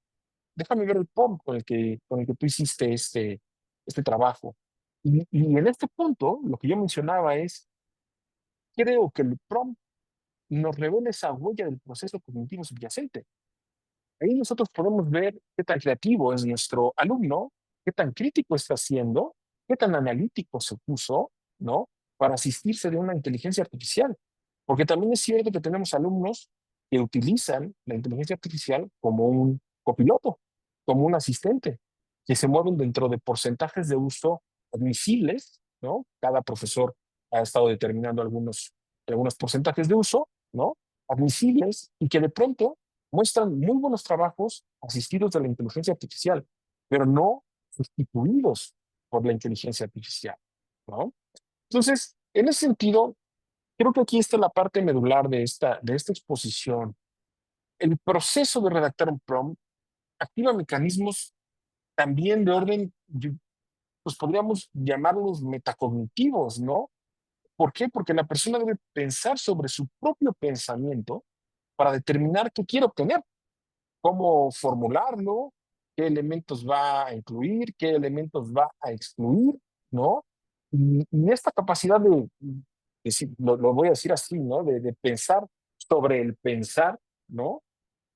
déjame ver el prompt con el que tú hiciste este trabajo. Y en este punto, lo que yo mencionaba es, creo que el prompt nos revela esa huella del proceso cognitivo subyacente. Ahí nosotros podemos ver qué tan creativo es nuestro alumno, qué tan crítico está haciendo, qué tan analítico se puso, ¿no? Para asistirse de una inteligencia artificial. Porque también es cierto que tenemos alumnos que utilizan la inteligencia artificial como un copiloto, como un asistente, que se mueven dentro de porcentajes de uso admisibles, ¿no? Cada profesor ha estado determinando algunos porcentajes de uso, ¿no? Admisibles y que de pronto muestran muy buenos trabajos asistidos de la inteligencia artificial, pero no sustituidos por la inteligencia artificial, ¿no? Entonces, en ese sentido, creo que aquí está la parte medular de esta exposición. El proceso de redactar un prompt activa mecanismos también de orden, pues podríamos llamarlos metacognitivos, ¿no? ¿Por qué? Porque la persona debe pensar sobre su propio pensamiento para determinar qué quiere obtener, cómo formularlo, qué elementos va a incluir, qué elementos va a excluir, ¿no? Y esta capacidad lo voy a decir así, ¿no? De pensar sobre el pensar, ¿no?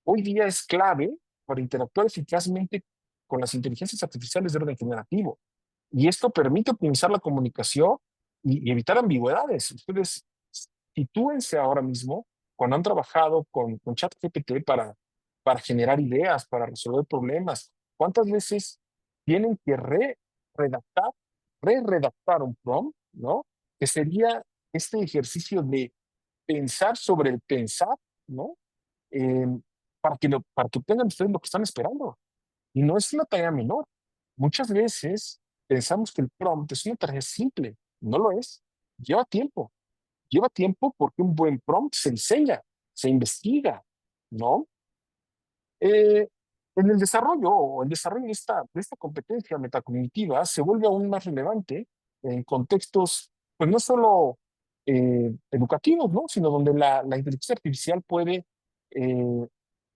Hoy día es clave para interactuar eficazmente con las inteligencias artificiales de orden generativo. Y esto permite optimizar la comunicación y evitar ambigüedades. Ustedes sitúense ahora mismo cuando han trabajado con ChatGPT para generar ideas, para resolver problemas. ¿Cuántas veces tienen que redactar, re-redactar un prompt, ¿no? Que sería este ejercicio de pensar sobre el pensar, ¿no? Eh, para que obtengan ustedes lo que están esperando. Y no es una tarea menor. Muchas veces pensamos que el prompt es una tarea simple. No lo es. Lleva tiempo. Lleva tiempo porque un buen prompt se enseña, se investiga, ¿no? Eh, en el desarrollo o el desarrollo de esta competencia metacognitiva se vuelve aún más relevante en contextos, pues no solo educativos, ¿no? Sino donde la inteligencia artificial puede eh,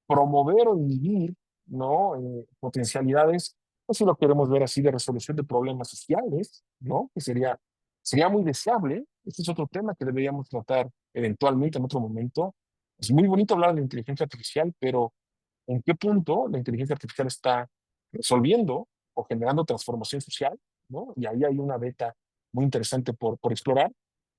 promover o inhibir, ¿no? Potencialidades, pues si lo queremos ver así, de resolución de problemas sociales, ¿no? Que sería muy deseable. Este es otro tema que deberíamos tratar eventualmente en otro momento. Es muy bonito hablar de la inteligencia artificial, pero ¿en qué punto la inteligencia artificial está resolviendo o generando transformación social? ¿No? Y ahí hay una beta muy interesante por explorar.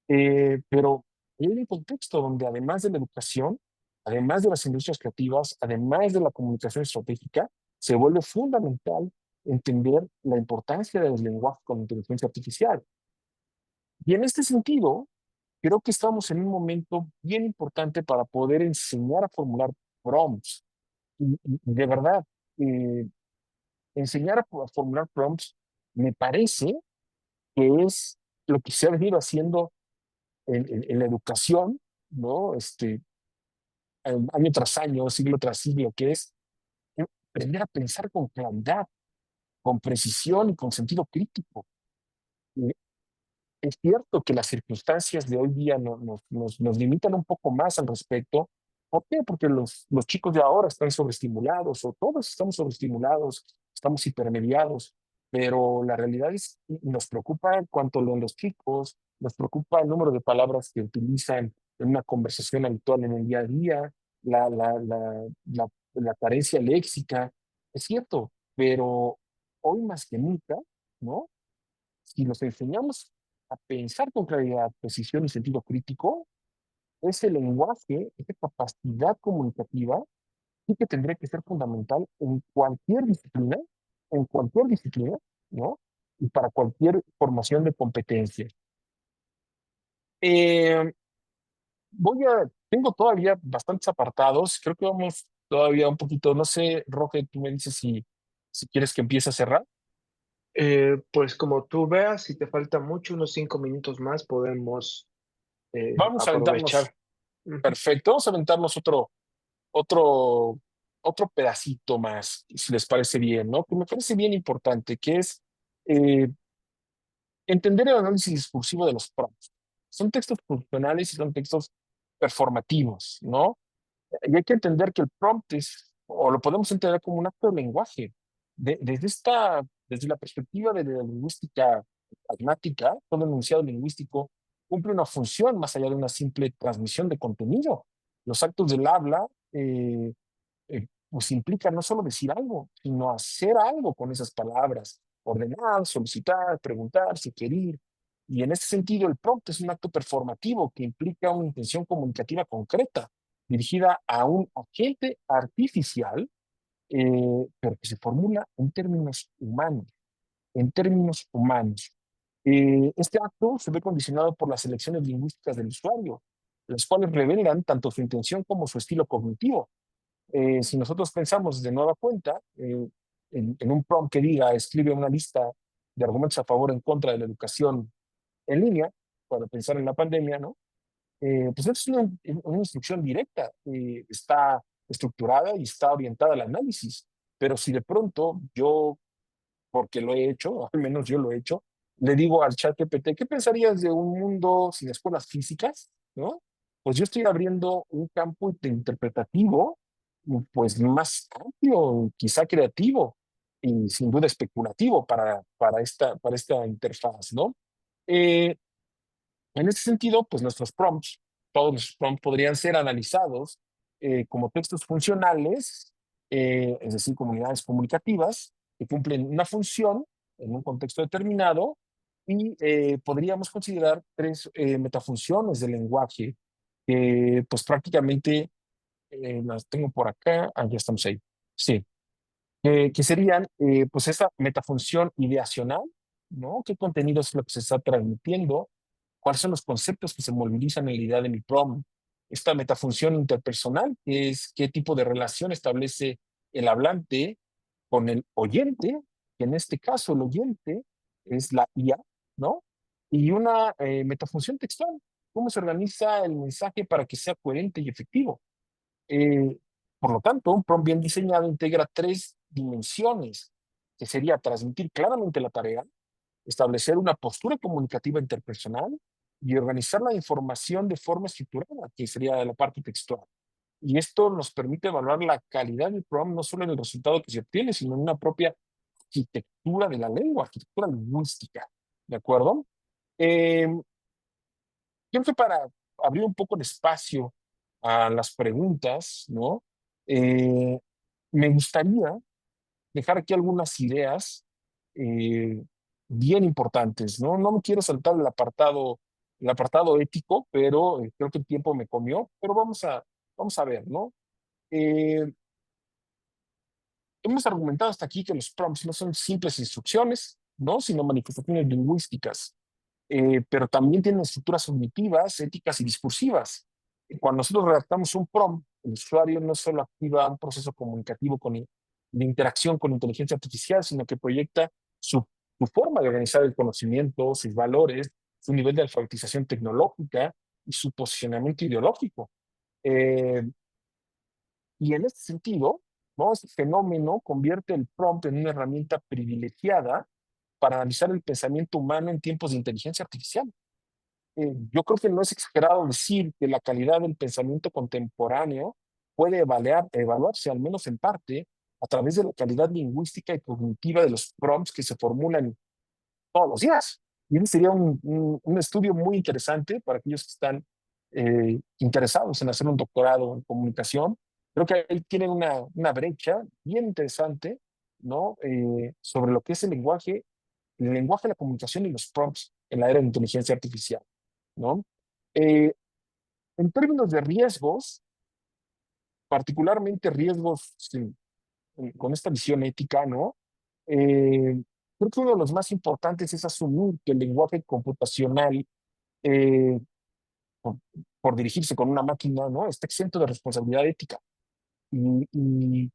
Pero hay un contexto donde además de la educación, además de las industrias creativas, además de la comunicación estratégica, se vuelve fundamental entender la importancia del lenguaje con inteligencia artificial. Y en este sentido, creo que estamos en un momento bien importante para poder enseñar a formular prompts. Y de verdad, eh, enseñar a formular prompts me parece que es lo que se ha venido haciendo en la educación, ¿no? Año tras año, siglo tras siglo, que es aprender a pensar con claridad, con precisión y con sentido crítico. Eh, Es cierto que las circunstancias de hoy día nos limitan un poco más al respecto. ¿Por qué? Porque los chicos de ahora están sobreestimulados, o todos estamos sobreestimulados, estamos hipermediados, pero la realidad es que nos preocupa cuánto leen los chicos, nos preocupa el número de palabras que utilizan en una conversación habitual en el día a día, la, la, la, la, la carencia léxica. Es cierto, pero hoy más que nunca, ¿no? Si nos enseñamos a pensar con claridad, precisión y sentido crítico, ese lenguaje, esa capacidad comunicativa, sí que tendría que ser fundamental en cualquier disciplina, ¿no? Y para cualquier formación de competencia. Eh, tengo todavía bastantes apartados, creo que vamos todavía un poquito, no sé, Roge, tú me dices si quieres que empiece a cerrar. Pues como tú veas, si te falta mucho, unos 5 minutos más, podemos Vamos a aventarnos, aprovechar. Ujú. perfecto, vamos a aventarnos otro, otro pedacito más, si les parece bien, ¿no? Que me parece bien importante, que es eh, entender el análisis discursivo de los prompts. Son textos funcionales y son textos performativos, ¿no? Y hay que entender que el prompt es, o lo podemos entender como un acto de lenguaje. Desde la perspectiva de la lingüística pragmática, todo enunciado lingüístico cumple una función más allá de una simple transmisión de contenido. Los actos del habla pues implican no solo decir algo, sino hacer algo con esas palabras, ordenar, solicitar, preguntar, sugerir. Y en ese sentido, el prompt es un acto performativo que implica una intención comunicativa concreta, dirigida a un agente artificial, pero que se formula en términos humanos, en términos humanos. Este acto se ve condicionado por las selecciones lingüísticas del usuario, las cuales revelan tanto su intención como su estilo cognitivo. Si nosotros pensamos de nueva cuenta en un prompt que diga escribe una lista de argumentos a favor o en contra de la educación en línea, para pensar en la pandemia, ¿no? Pues es una instrucción directa, está estructurada y está orientada al análisis. Pero si de pronto yo porque lo he hecho, al menos yo lo he hecho, le digo al ChatGPT, ¿qué pensarías de un mundo sin escuelas físicas? ¿No? Pues yo estoy abriendo un campo interpretativo, pues más amplio, quizá creativo y sin duda especulativo para esta interfaz, ¿no? Eh, en ese sentido, pues nuestros prompts, todos los prompts podrían ser analizados como textos funcionales, es decir, comunidades comunicativas que cumplen una función en un contexto determinado y podríamos considerar tres metafunciones del lenguaje que pues prácticamente las tengo por acá, ya estamos ahí. Sí, que serían pues esa metafunción ideacional, ¿no? ¿Qué contenido es lo que se está transmitiendo? ¿Cuáles son los conceptos que se movilizan en la idea de mi prompt? Esta metafunción interpersonal, que es qué tipo de relación establece el hablante con el oyente, que en este caso el oyente es la IA, ¿no? Y una metafunción textual, cómo se organiza el mensaje para que sea coherente y efectivo. Eh, por lo tanto, un prompt bien diseñado integra tres dimensiones, que sería transmitir claramente la tarea, establecer una postura comunicativa interpersonal y organizar la información de forma estructurada, que sería la parte textual. Y esto nos permite evaluar la calidad del prompt no solo en el resultado que se obtiene, sino en una propia arquitectura de la lengua, arquitectura lingüística. ¿De acuerdo? Eh, Creo que para abrir un poco de espacio a las preguntas, ¿no? Eh, Me gustaría dejar aquí algunas ideas eh, bien importantes, ¿no? No me quiero saltar el apartado ético, pero creo que el tiempo me comió, pero vamos a ver, ¿no? Eh, Hemos argumentado hasta aquí que los prompts no son simples instrucciones, ¿no? Sino manifestaciones lingüísticas, pero también tienen estructuras cognitivas, éticas y discursivas. Cuando nosotros redactamos un prompt, el usuario no solo activa un proceso comunicativo de interacción con inteligencia artificial, sino que proyecta su forma de organizar el conocimiento, sus valores, su nivel de alfabetización tecnológica y su posicionamiento ideológico. Eh, y en este sentido, ¿no? Este fenómeno convierte el prompt en una herramienta privilegiada para analizar el pensamiento humano en tiempos de inteligencia artificial. Yo creo que no es exagerado decir que la calidad del pensamiento contemporáneo puede evaluarse, al menos en parte, a través de la calidad lingüística y cognitiva de los prompts que se formulan todos los días. Y ese sería un estudio muy interesante para aquellos que están interesados en hacer un doctorado en comunicación. Creo que ahí tienen una brecha bien interesante, ¿no? Sobre lo que es el lenguaje de la comunicación y los prompts en la era de inteligencia artificial, ¿no? Eh, en términos de riesgos, particularmente riesgos sí, con esta visión ética, ¿no? Creo que uno de los más importantes es asumir que el lenguaje computacional, eh, por, por dirigirse con una máquina, ¿no? Está exento de responsabilidad ética. Y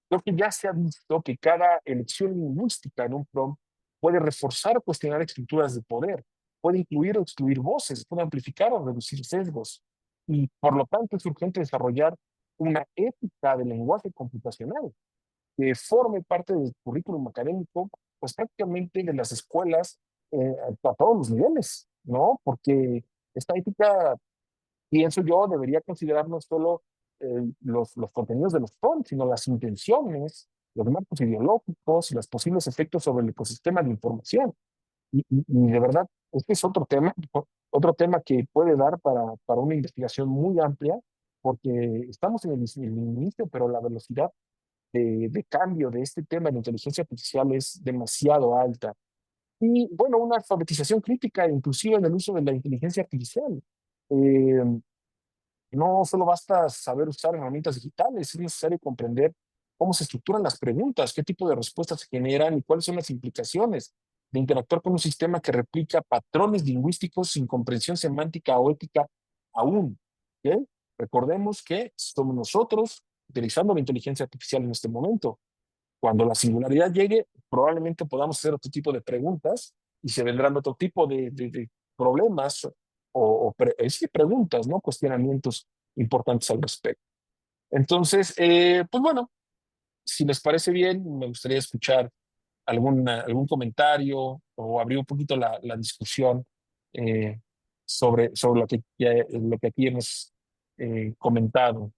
creo que ya se ha visto que cada elección lingüística en un prompt puede reforzar o cuestionar estructuras de poder, puede incluir o excluir voces, puede amplificar o reducir sesgos. Y por lo tanto es urgente desarrollar una ética del lenguaje computacional que forme parte del currículum académico, pues prácticamente de las escuelas a todos los niveles, ¿no? Porque esta ética, pienso yo, debería considerar no solo los contenidos de los prompts, sino las intenciones, los marcos ideológicos y los posibles efectos sobre el ecosistema de información. Y de verdad, este es otro tema que puede dar para una investigación muy amplia, porque estamos en el inicio, pero la velocidad de cambio de este tema de inteligencia artificial es demasiado alta. Y bueno, una alfabetización crítica, inclusive en el uso de la inteligencia artificial. Eh, no solo basta saber usar herramientas digitales, es necesario comprender cómo se estructuran las preguntas, qué tipo de respuestas se generan y cuáles son las implicaciones de interactuar con un sistema que replica patrones lingüísticos sin comprensión semántica o ética aún. ¿Ok? Recordemos que somos nosotros utilizando la inteligencia artificial en este momento. Cuando la singularidad llegue, probablemente podamos hacer otro tipo de preguntas y se vendrán otro tipo de problemas sí, preguntas, ¿no? Cuestionamientos importantes al respecto. Entonces, pues bueno, si les parece bien, me gustaría escuchar algún comentario o abrir un poquito la discusión eh, sobre lo que aquí hemos comentado.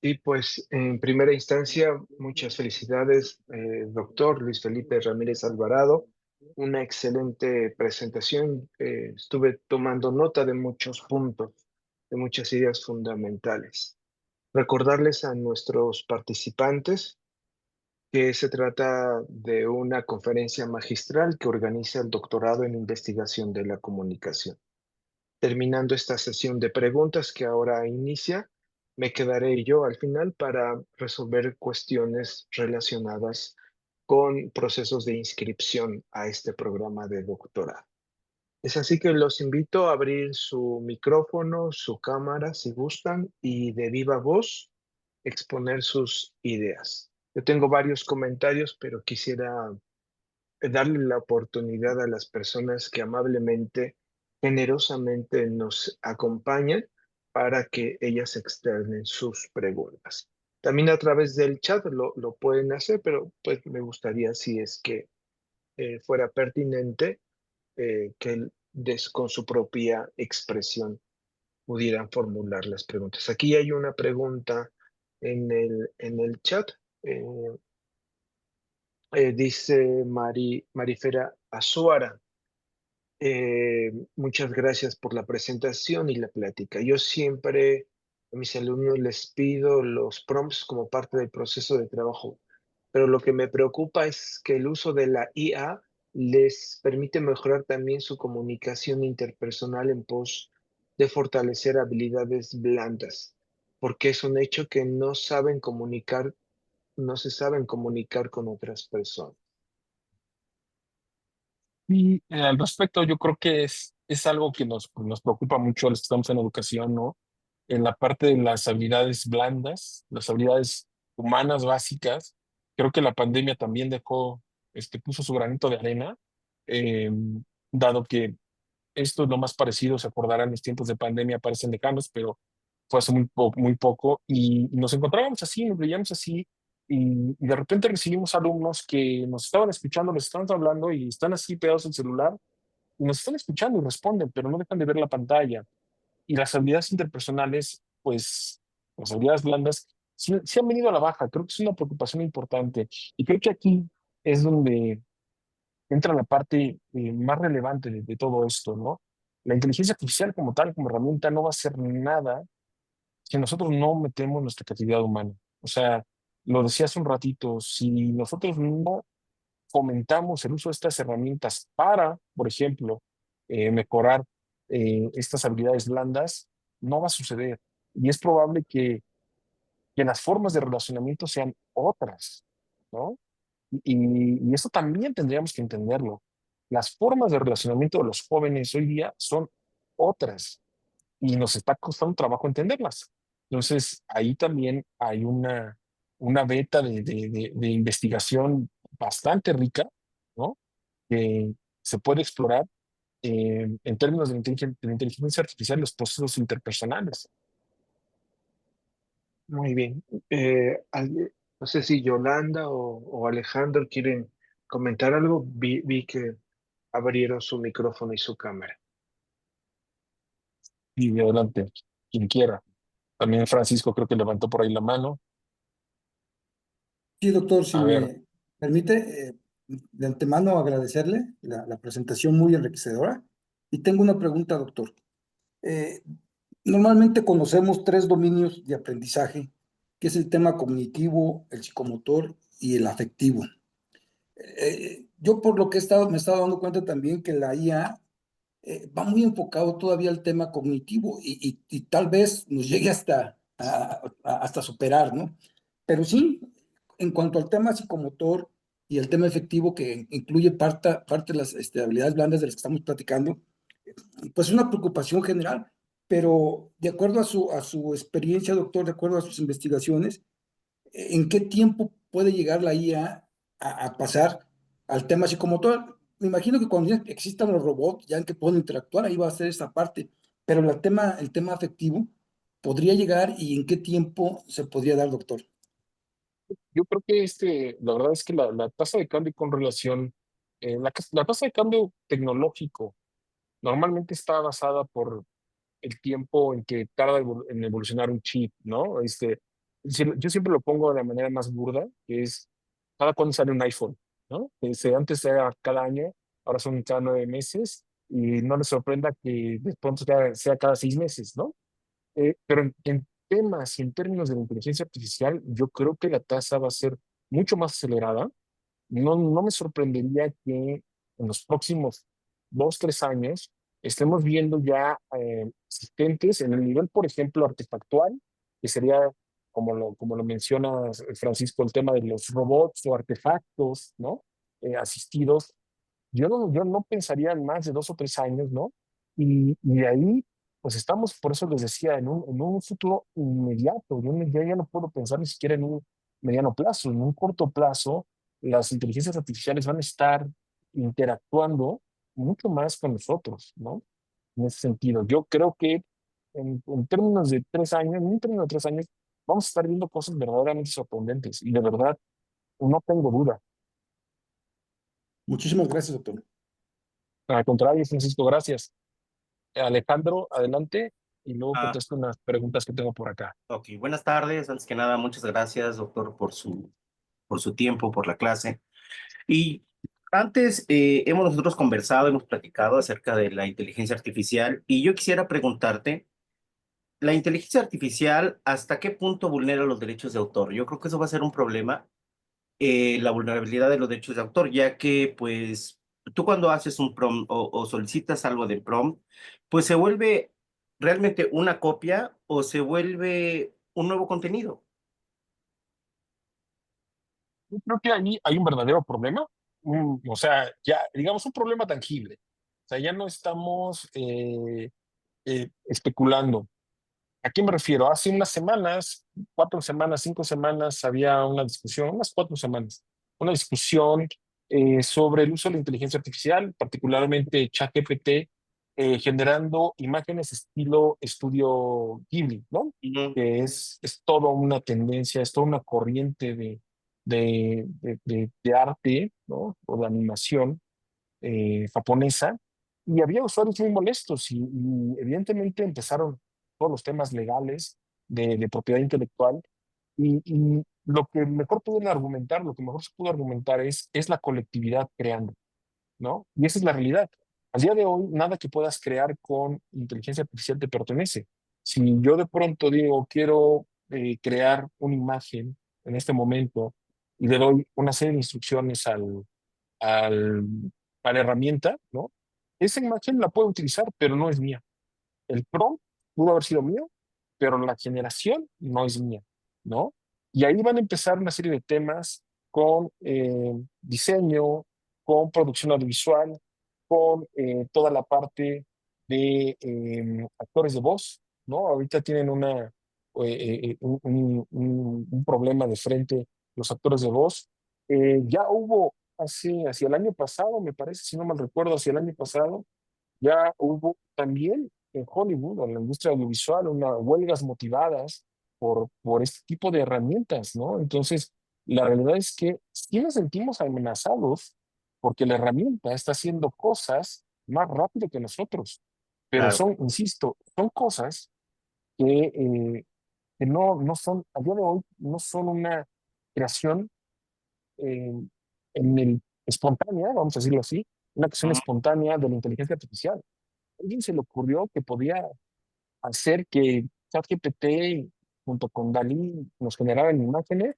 Y pues en primera instancia, muchas felicidades, doctor Luis Felipe Ramírez Alvarado. Una excelente presentación. Estuve tomando nota de muchos puntos, de muchas ideas fundamentales. Recordarles a nuestros participantes que se trata de una conferencia magistral que organiza el Doctorado en Investigación de la Comunicación. Terminando esta sesión de preguntas que ahora inicia, me quedaré yo al final para resolver cuestiones relacionadas con procesos de inscripción a este programa de doctorado. Es así que los invito a abrir su micrófono, su cámara, si gustan, y de viva voz exponer sus ideas. Yo tengo varios comentarios, pero quisiera darle la oportunidad a las personas que amablemente, generosamente nos acompañan para que ellas externen sus preguntas. También a través del chat lo pueden hacer, pero pues me gustaría si es que fuera pertinente que con su propia expresión pudieran formular las preguntas. Aquí hay una pregunta en el chat. eh, dice Marifera Azuara. Muchas gracias por la presentación y la plática. Yo siempre a mis alumnos les pido los prompts como parte del proceso de trabajo, pero lo que me preocupa es que el uso de la IA les permite mejorar también su comunicación interpersonal en pos de fortalecer habilidades blandas, porque es un hecho que no saben comunicar, no se saben comunicar con otras personas. Y al respecto, yo creo que es algo que nos preocupa mucho a los que estamos en educación, ¿no? En la parte de las habilidades blandas, las habilidades humanas básicas, creo que la pandemia también puso su granito de arena, eh, dado que esto es lo más parecido, se acordarán, los tiempos de pandemia parecen lejanos, pero fue hace muy poco y nos encontrábamos así, nos veíamos así y de repente recibimos alumnos que nos estaban escuchando, les estaban hablando y están así pegados al celular y nos están escuchando y responden, pero no dejan de ver la pantalla. Y las habilidades interpersonales, pues las habilidades blandas, sí han venido a la baja, creo que es una preocupación importante y creo que aquí es donde entra la parte más relevante de todo esto, ¿no? La inteligencia artificial como tal, como herramienta, no va a hacer nada si nosotros no metemos nuestra creatividad humana. O sea, lo decía hace un ratito, si nosotros no fomentamos el uso de estas herramientas para, por ejemplo, mejorar estas habilidades blandas, no va a suceder. Y es probable que las formas de relacionamiento sean otras, ¿no? Y eso también tendríamos que entenderlo. Las formas de relacionamiento de los jóvenes hoy día son otras y nos está costando trabajo entenderlas. Entonces, ahí también hay una beta de investigación bastante rica, ¿no? Que se puede explorar en términos de la inteligencia artificial y los procesos interpersonales. Muy bien. No sé si Yolanda o Alejandro quieren comentar algo. Vi que abrieron su micrófono y su cámara. Y adelante, quien quiera. También Francisco creo que levantó por ahí la mano. Sí, doctor, si A ver, me permite, de antemano agradecerle la presentación muy enriquecedora. Y tengo una pregunta, doctor. Eh, Normalmente conocemos tres dominios de aprendizaje, que es el tema cognitivo, el psicomotor y el afectivo. Yo por lo que me he estado dando cuenta también que la IA va muy enfocado todavía al tema cognitivo y tal vez nos llegue hasta superar, ¿no? Pero sí, en cuanto al tema psicomotor y el tema efectivo que incluye parte de las habilidades blandas de las que estamos platicando, pues es una preocupación general, pero de acuerdo a su experiencia, doctor, de acuerdo a sus investigaciones, ¿en qué tiempo puede llegar la IA a pasar al tema psicomotor? Me imagino que cuando ya existan los robots, ya en que pueden interactuar, ahí va a ser esa parte, pero el tema afectivo podría llegar y en qué tiempo se podría dar, doctor. Yo creo que la verdad es que la tasa de cambio con relación, la tasa de cambio tecnológico normalmente está basada por el tiempo en que tarda en evolucionar un chip, ¿no? Yo siempre lo pongo de la manera más burda, que es cada cuando sale un iPhone, ¿no? Antes era cada año, ahora son cada 9 meses, y no les sorprenda que de pronto sea cada 6 meses, ¿no? Pero en temas y en términos de la inteligencia artificial, yo creo que la tasa va a ser mucho más acelerada. No me sorprendería que en los próximos 2, 3 años estemos viendo ya asistentes en el nivel, por ejemplo, artefactual, que sería, como lo menciona Francisco, el tema de los robots o artefactos, ¿no? Asistidos. Yo no pensaría en más de 2 o 3 años, ¿no? Y de ahí, pues estamos, por eso les decía, en un futuro inmediato. Ya no puedo pensar ni siquiera en un mediano plazo. En un corto plazo, las inteligencias artificiales van a estar interactuando mucho más con nosotros, ¿no? En ese sentido, yo creo que en términos de 3 años, en un término de 3 años, vamos a estar viendo cosas verdaderamente sorprendentes. Y de verdad, no tengo duda. Muchísimas gracias, doctor. Al contrario, Francisco, gracias. Alejandro, adelante, y luego Ah, contesto unas preguntas que tengo por acá. ok, buenas tardes. Antes que nada, muchas gracias, doctor, por su tiempo, por la clase. Y antes hemos nosotros conversado, hemos platicado acerca de la inteligencia artificial y yo quisiera preguntarte, ¿la inteligencia artificial hasta qué punto vulnera los derechos de autor? Yo creo que eso va a ser un problema, la vulnerabilidad de los derechos de autor, ya que pues tú cuando haces un prompt o solicitas algo de prompt, pues se vuelve realmente una copia o se vuelve un nuevo contenido. Yo creo que ahí hay un verdadero problema, o sea, ya, digamos, un problema tangible. O sea, ya no estamos especulando. ¿A qué me refiero? Hace unas semanas, 4 semanas, 5 semanas, había una discusión, unas 4 semanas, una discusión sobre el uso de la inteligencia artificial, particularmente ChatGPT, generando imágenes estilo estudio Ghibli, ¿no? Ujú. Que es toda una tendencia, es toda una corriente de arte, ¿no? O de animación japonesa, y había usuarios muy molestos y evidentemente empezaron todos los temas legales de propiedad intelectual y lo que mejor pudieron argumentar, lo que mejor se pudo argumentar es la colectividad creando, ¿no? Y esa es la realidad. Al día de hoy, nada que puedas crear con inteligencia artificial te pertenece. Si yo de pronto digo, quiero crear una imagen en este momento y le doy una serie de instrucciones al, a la herramienta, ¿no? Esa imagen la puedo utilizar, pero no es mía. El prompt pudo haber sido mío, pero la generación no es mía, ¿no? Y ahí van a empezar una serie de temas con diseño, con producción audiovisual, con toda la parte de actores de voz, ¿no? Ahorita tienen un problema de frente los actores de voz. Ya hubo hacia el año pasado, me parece, si no mal recuerdo, hacia el año pasado, ya hubo también en Hollywood, en la industria audiovisual, unas huelgas motivadas por este tipo de herramientas, ¿no? Entonces, la realidad es que sí nos sentimos amenazados porque la herramienta está haciendo cosas más rápido que nosotros, pero Claro, son, insisto, son cosas que no son, a día de hoy, no son una creación eh, en el espontánea, vamos a decirlo así, una creación ujú, espontánea de la inteligencia artificial. A alguien se le ocurrió que podía hacer que ChatGPT junto con Dalí nos generaran imágenes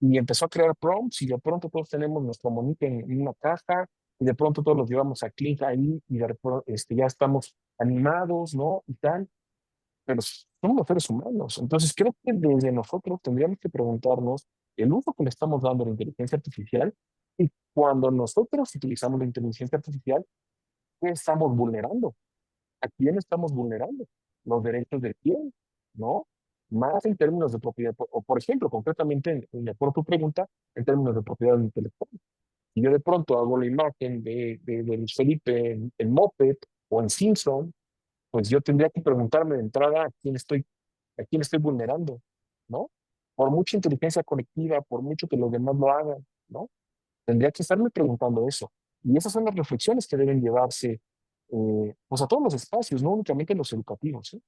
y empezó a crear prompts y de pronto todos tenemos nuestro monito en una caja y de pronto todos los llevamos a clic ahí y ya estamos animados, ¿no? Y tal, pero somos los seres humanos. Entonces creo que desde nosotros tendríamos que preguntarnos el uso que le estamos dando a la inteligencia artificial y cuando nosotros utilizamos la inteligencia artificial, ¿qué estamos vulnerando? ¿A quién estamos vulnerando? ¿Los derechos de quién? ¿No? Más en términos de propiedad, o por ejemplo, concretamente, de acuerdo a tu pregunta, en términos de propiedad intelectual. Si yo de pronto hago la imagen de Luis Felipe en Moped o en Simpson, pues yo tendría que preguntarme de entrada a quién estoy vulnerando, ¿no? por mucha inteligencia colectiva, por mucho que los demás lo hagan, ¿no? Tendría que estarme preguntando eso. Y esas son las reflexiones que deben llevarse pues a todos los espacios, no únicamente los educativos, ¿sí?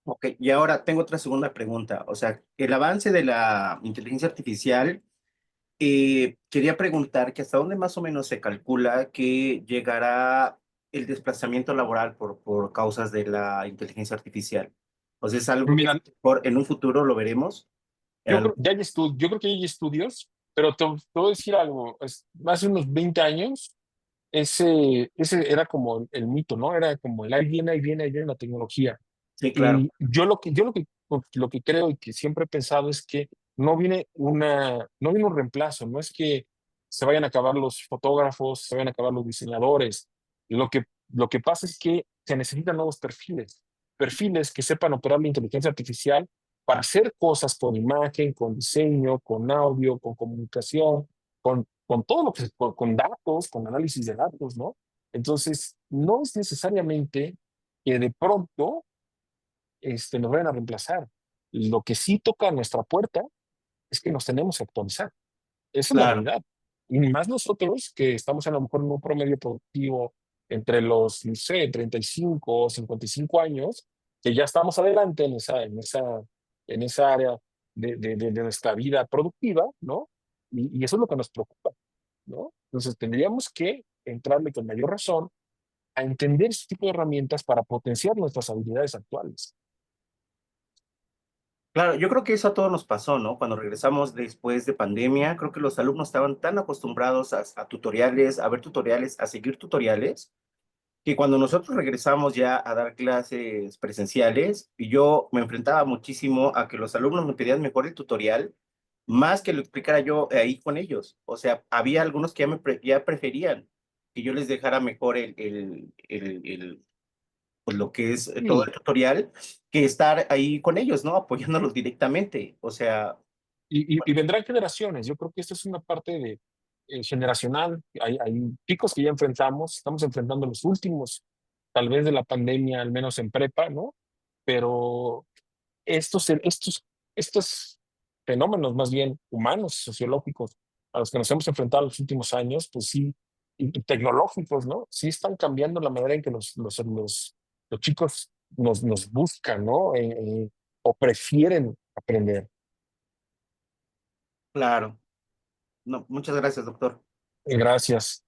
Ok, y ahora tengo otra segunda pregunta. O sea, el avance de la inteligencia artificial, quería preguntar que hasta dónde más o menos se calcula que llegará el desplazamiento laboral por causas de la inteligencia artificial. O sea, es algo que Mira, en un futuro lo veremos. yo creo que hay estudios, pero te voy a decir algo. Hace unos 20 años, ese era como el mito, ¿no? Era como el ahí viene la tecnología. Sí, claro. Y lo que creo y que siempre he pensado es que no viene un reemplazo, no es que se vayan a acabar los fotógrafos, se vayan a acabar los diseñadores. Lo que pasa es que se necesitan nuevos perfiles que sepan operar la inteligencia artificial para hacer cosas con imagen, con diseño, con audio, con comunicación, con todo lo que, con datos, con análisis de datos, ¿no? Entonces, no es necesariamente que de pronto nos vayan a reemplazar. Lo que sí toca a nuestra puerta es que nos tenemos que actualizar. Esa es la Claro. realidad. Y más nosotros que estamos a lo mejor en un promedio productivo entre los, no sé, 35 o 55 años, que ya estamos adelante en esa área de nuestra vida productiva, ¿no? Y eso es lo que nos preocupa, ¿no? Entonces tendríamos que entrarle con mayor razón a entender este tipo de herramientas para potenciar nuestras habilidades actuales. Claro, yo creo que eso a todos nos pasó, ¿no? Cuando regresamos después de pandemia, creo que los alumnos estaban tan acostumbrados a tutoriales, a ver tutoriales, a seguir tutoriales, que cuando nosotros regresamos ya a dar clases presenciales, y yo me enfrentaba muchísimo a que los alumnos me pedían mejor el tutorial, más que lo explicara yo ahí con ellos. O sea, había algunos que ya preferían que yo les dejara mejor pues lo que es todo el Y, tutorial, que estar ahí con ellos, ¿no? Apoyándolos directamente. O sea, y vendrán generaciones. Yo creo que esto es una parte generacional. Hay picos que ya enfrentamos, estamos enfrentando los últimos, tal vez de la pandemia, al menos en prepa, ¿no? Pero estos fenómenos más bien humanos, sociológicos, a los que nos hemos enfrentado en los últimos años, pues sí, y tecnológicos, ¿no? Sí están cambiando la manera en que los chicos nos buscan, ¿no? O prefieren aprender. claro. No, muchas gracias, doctor. Gracias.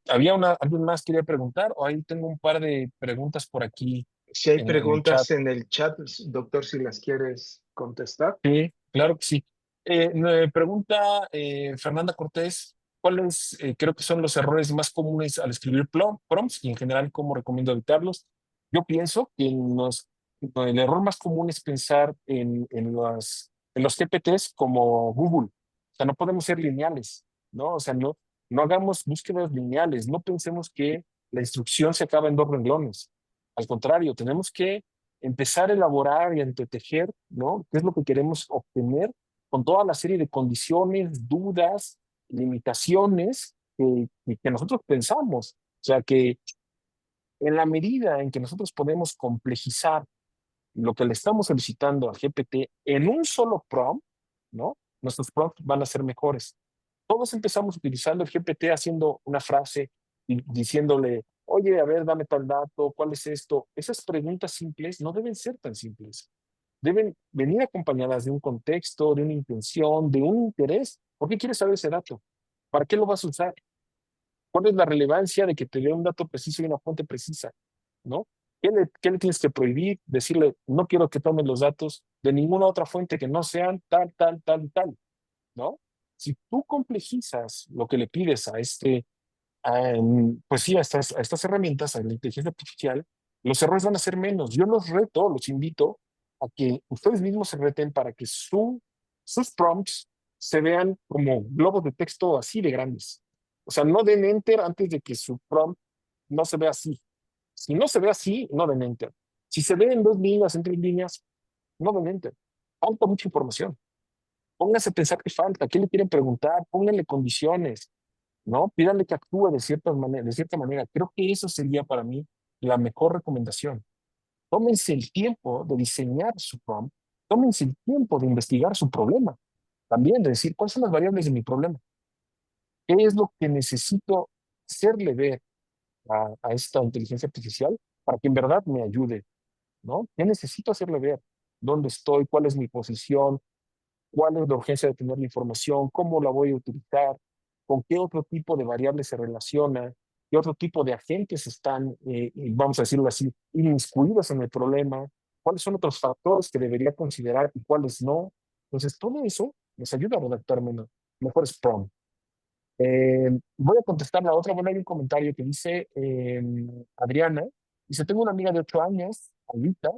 ¿Alguien más quería preguntar? O ahí tengo un par de preguntas por aquí Si hay en el chat. preguntas en el chat, doctor, si las quieres contestar. Sí, claro que sí. Me pregunta Fernanda Cortés, ¿cuáles creo que son los errores más comunes al escribir prompts y en general cómo recomiendo evitarlos? Yo pienso que el error más común es pensar en los GPTs como Google. O sea, no podemos ser lineales, ¿no? O sea, no hagamos búsquedas lineales, no pensemos que la instrucción se acaba en 2 renglones. Al contrario, tenemos que empezar a elaborar y a entretejer, ¿no? ¿Qué es lo que queremos obtener con toda la serie de condiciones, dudas, limitaciones que nosotros pensamos? O sea, que en la medida en que nosotros podemos complejizar lo que le estamos solicitando al GPT en un solo prompt, ¿no? Nuestros prompts van a ser mejores. Todos empezamos utilizando el GPT haciendo una frase y diciéndole, oye, a ver, dame tal dato, ¿cuál es esto? Esas preguntas simples no deben ser tan simples. Deben venir acompañadas de un contexto, de una intención, de un interés. ¿Por qué quieres saber ese dato? ¿Para qué lo vas a usar? ¿Cuál es la relevancia de que te dé un dato preciso y una fuente precisa? ¿No? ¿Qué le tienes que prohibir? Decirle, no quiero que tomen los datos de ninguna otra fuente que no sean tal, tal, tal y tal, ¿no? Si tú complejizas lo que le pides pues sí, a estas herramientas, a la inteligencia artificial, los errores van a ser menos. Yo los reto, los invito a que ustedes mismos se reten para que sus prompts se vean como globos de texto así de grandes. O sea, no den enter antes de que su prompt no se vea así. Si no se ve así, no den enter. Si se ve en 2 líneas, en 3 líneas, no den enter. Falta mucha información. Pónganse a pensar qué falta, qué le quieren preguntar, pónganle condiciones, ¿no? Pídanle que actúe de cierta manera. Creo que eso sería para mí la mejor recomendación. Tómense el tiempo de diseñar su prompt tómense el tiempo de investigar su problema. También de decir, ¿cuáles son las variables de mi problema? ¿Qué es lo que necesito hacerle ver a esta inteligencia artificial para que en verdad me ayude? ¿No? ¿Qué necesito hacerle ver? ¿Dónde estoy? ¿Cuál es mi posición? ¿Cuál es la urgencia de tener la información? ¿Cómo la voy a utilizar? ¿Con qué otro tipo de variables se relaciona? ¿Qué otro tipo de agentes están, vamos a decirlo así, inmiscuidos en el problema? ¿Cuáles son otros factores que debería considerar y cuáles no? Entonces, todo eso nos ayuda a redactar mejores prompts. Voy a contestar la otra. Bueno, hay un comentario que dice Adriana. Dice, tengo una amiga de 8 años, Alita,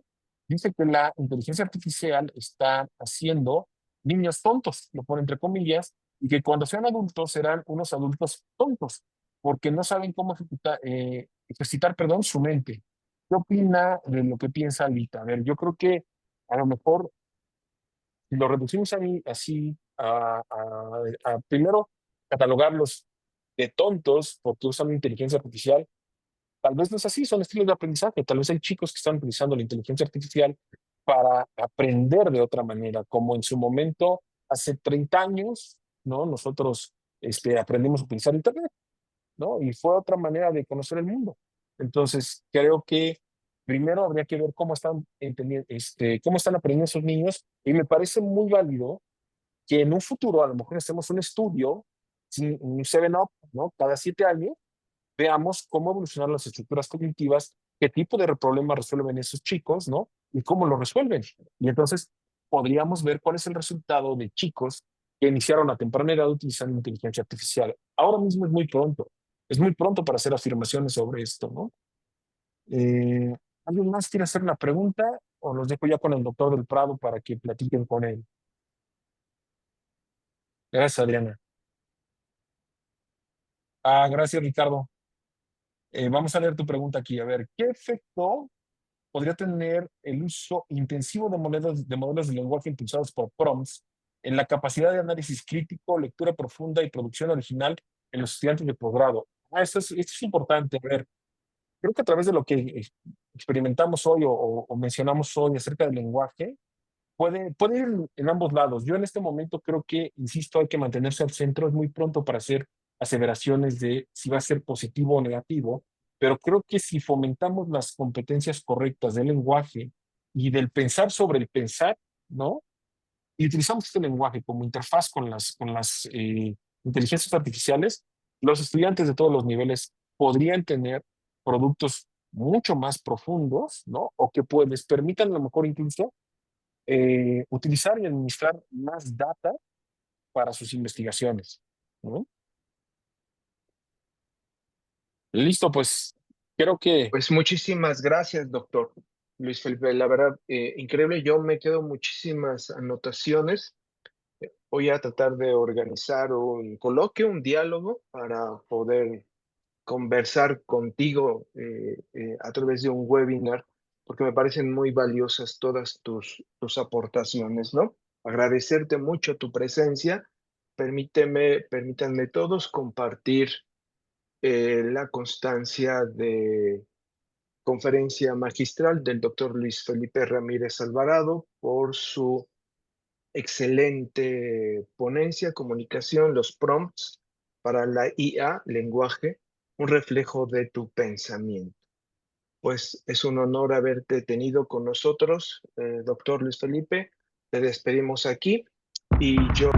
dice que la inteligencia artificial está haciendo niños tontos, lo pone entre comillas, y que cuando sean adultos serán unos adultos tontos, porque no saben cómo ejercitar, perdón, su mente. ¿Qué opina de lo que piensa Alita? A ver, yo creo que a lo mejor si lo reducimos así a primero catalogarlos de tontos porque usan inteligencia artificial, tal vez no es así, son estilos de aprendizaje. Tal vez hay chicos que están utilizando la inteligencia artificial para aprender de otra manera, como en su momento, hace 30 años, ¿no? Nosotros aprendimos a utilizar Internet, ¿no? Y fue otra manera de conocer el mundo. Entonces, creo que primero habría que ver cómo están entendiendo, cómo están aprendiendo esos niños, y me parece muy válido que en un futuro a lo mejor hacemos un estudio, un 7-up, ¿no? Cada 7 años, veamos cómo evolucionan las estructuras cognitivas, qué tipo de problemas resuelven esos chicos, ¿no? Y cómo lo resuelven. Y entonces podríamos ver cuál es el resultado de chicos que iniciaron a temprana edad utilizando inteligencia artificial. Ahora mismo es muy pronto para hacer afirmaciones sobre esto, ¿no? Eh, ¿Alguien más quiere hacer una pregunta o los dejo ya con el doctor del Prado para que platiquen con él? Gracias, Adriana. Gracias, Ricardo. Vamos a leer tu pregunta aquí. A ver, ¿qué efecto podría tener el uso intensivo de modelos de lenguaje impulsados por prompts en la capacidad de análisis crítico, lectura profunda y producción original en los estudiantes de posgrado? Esto es importante. A ver, creo que a través de lo que experimentamos hoy o mencionamos hoy acerca del lenguaje, puede ir en ambos lados. Yo en este momento creo que, insisto, hay que mantenerse al centro. Es muy pronto para hacer aseveraciones de si va a ser positivo o negativo, pero creo que si fomentamos las competencias correctas del lenguaje y del pensar sobre el pensar, ¿no? Y utilizamos este lenguaje como interfaz con las inteligencias artificiales, los estudiantes de todos los niveles podrían tener productos mucho más profundos, ¿no? O que les permitan a lo mejor incluso utilizar y administrar más data para sus investigaciones, ¿no? Listo, pues creo que Pues muchísimas gracias, doctor Luis Felipe. La verdad, increíble. Yo me quedo muchísimas anotaciones. Voy a tratar de organizar un coloquio, un diálogo para poder conversar contigo a través de un webinar, porque me parecen muy valiosas todas tus aportaciones, ¿no? Agradecerte mucho tu presencia. Permítanme todos compartir la constancia de conferencia magistral del doctor Luis Felipe Ramírez Alvarado por su excelente ponencia, comunicación, los prompts para la IA, lenguaje, un reflejo de tu pensamiento. Pues es un honor haberte tenido con nosotros, doctor Luis Felipe. Te despedimos aquí y yo...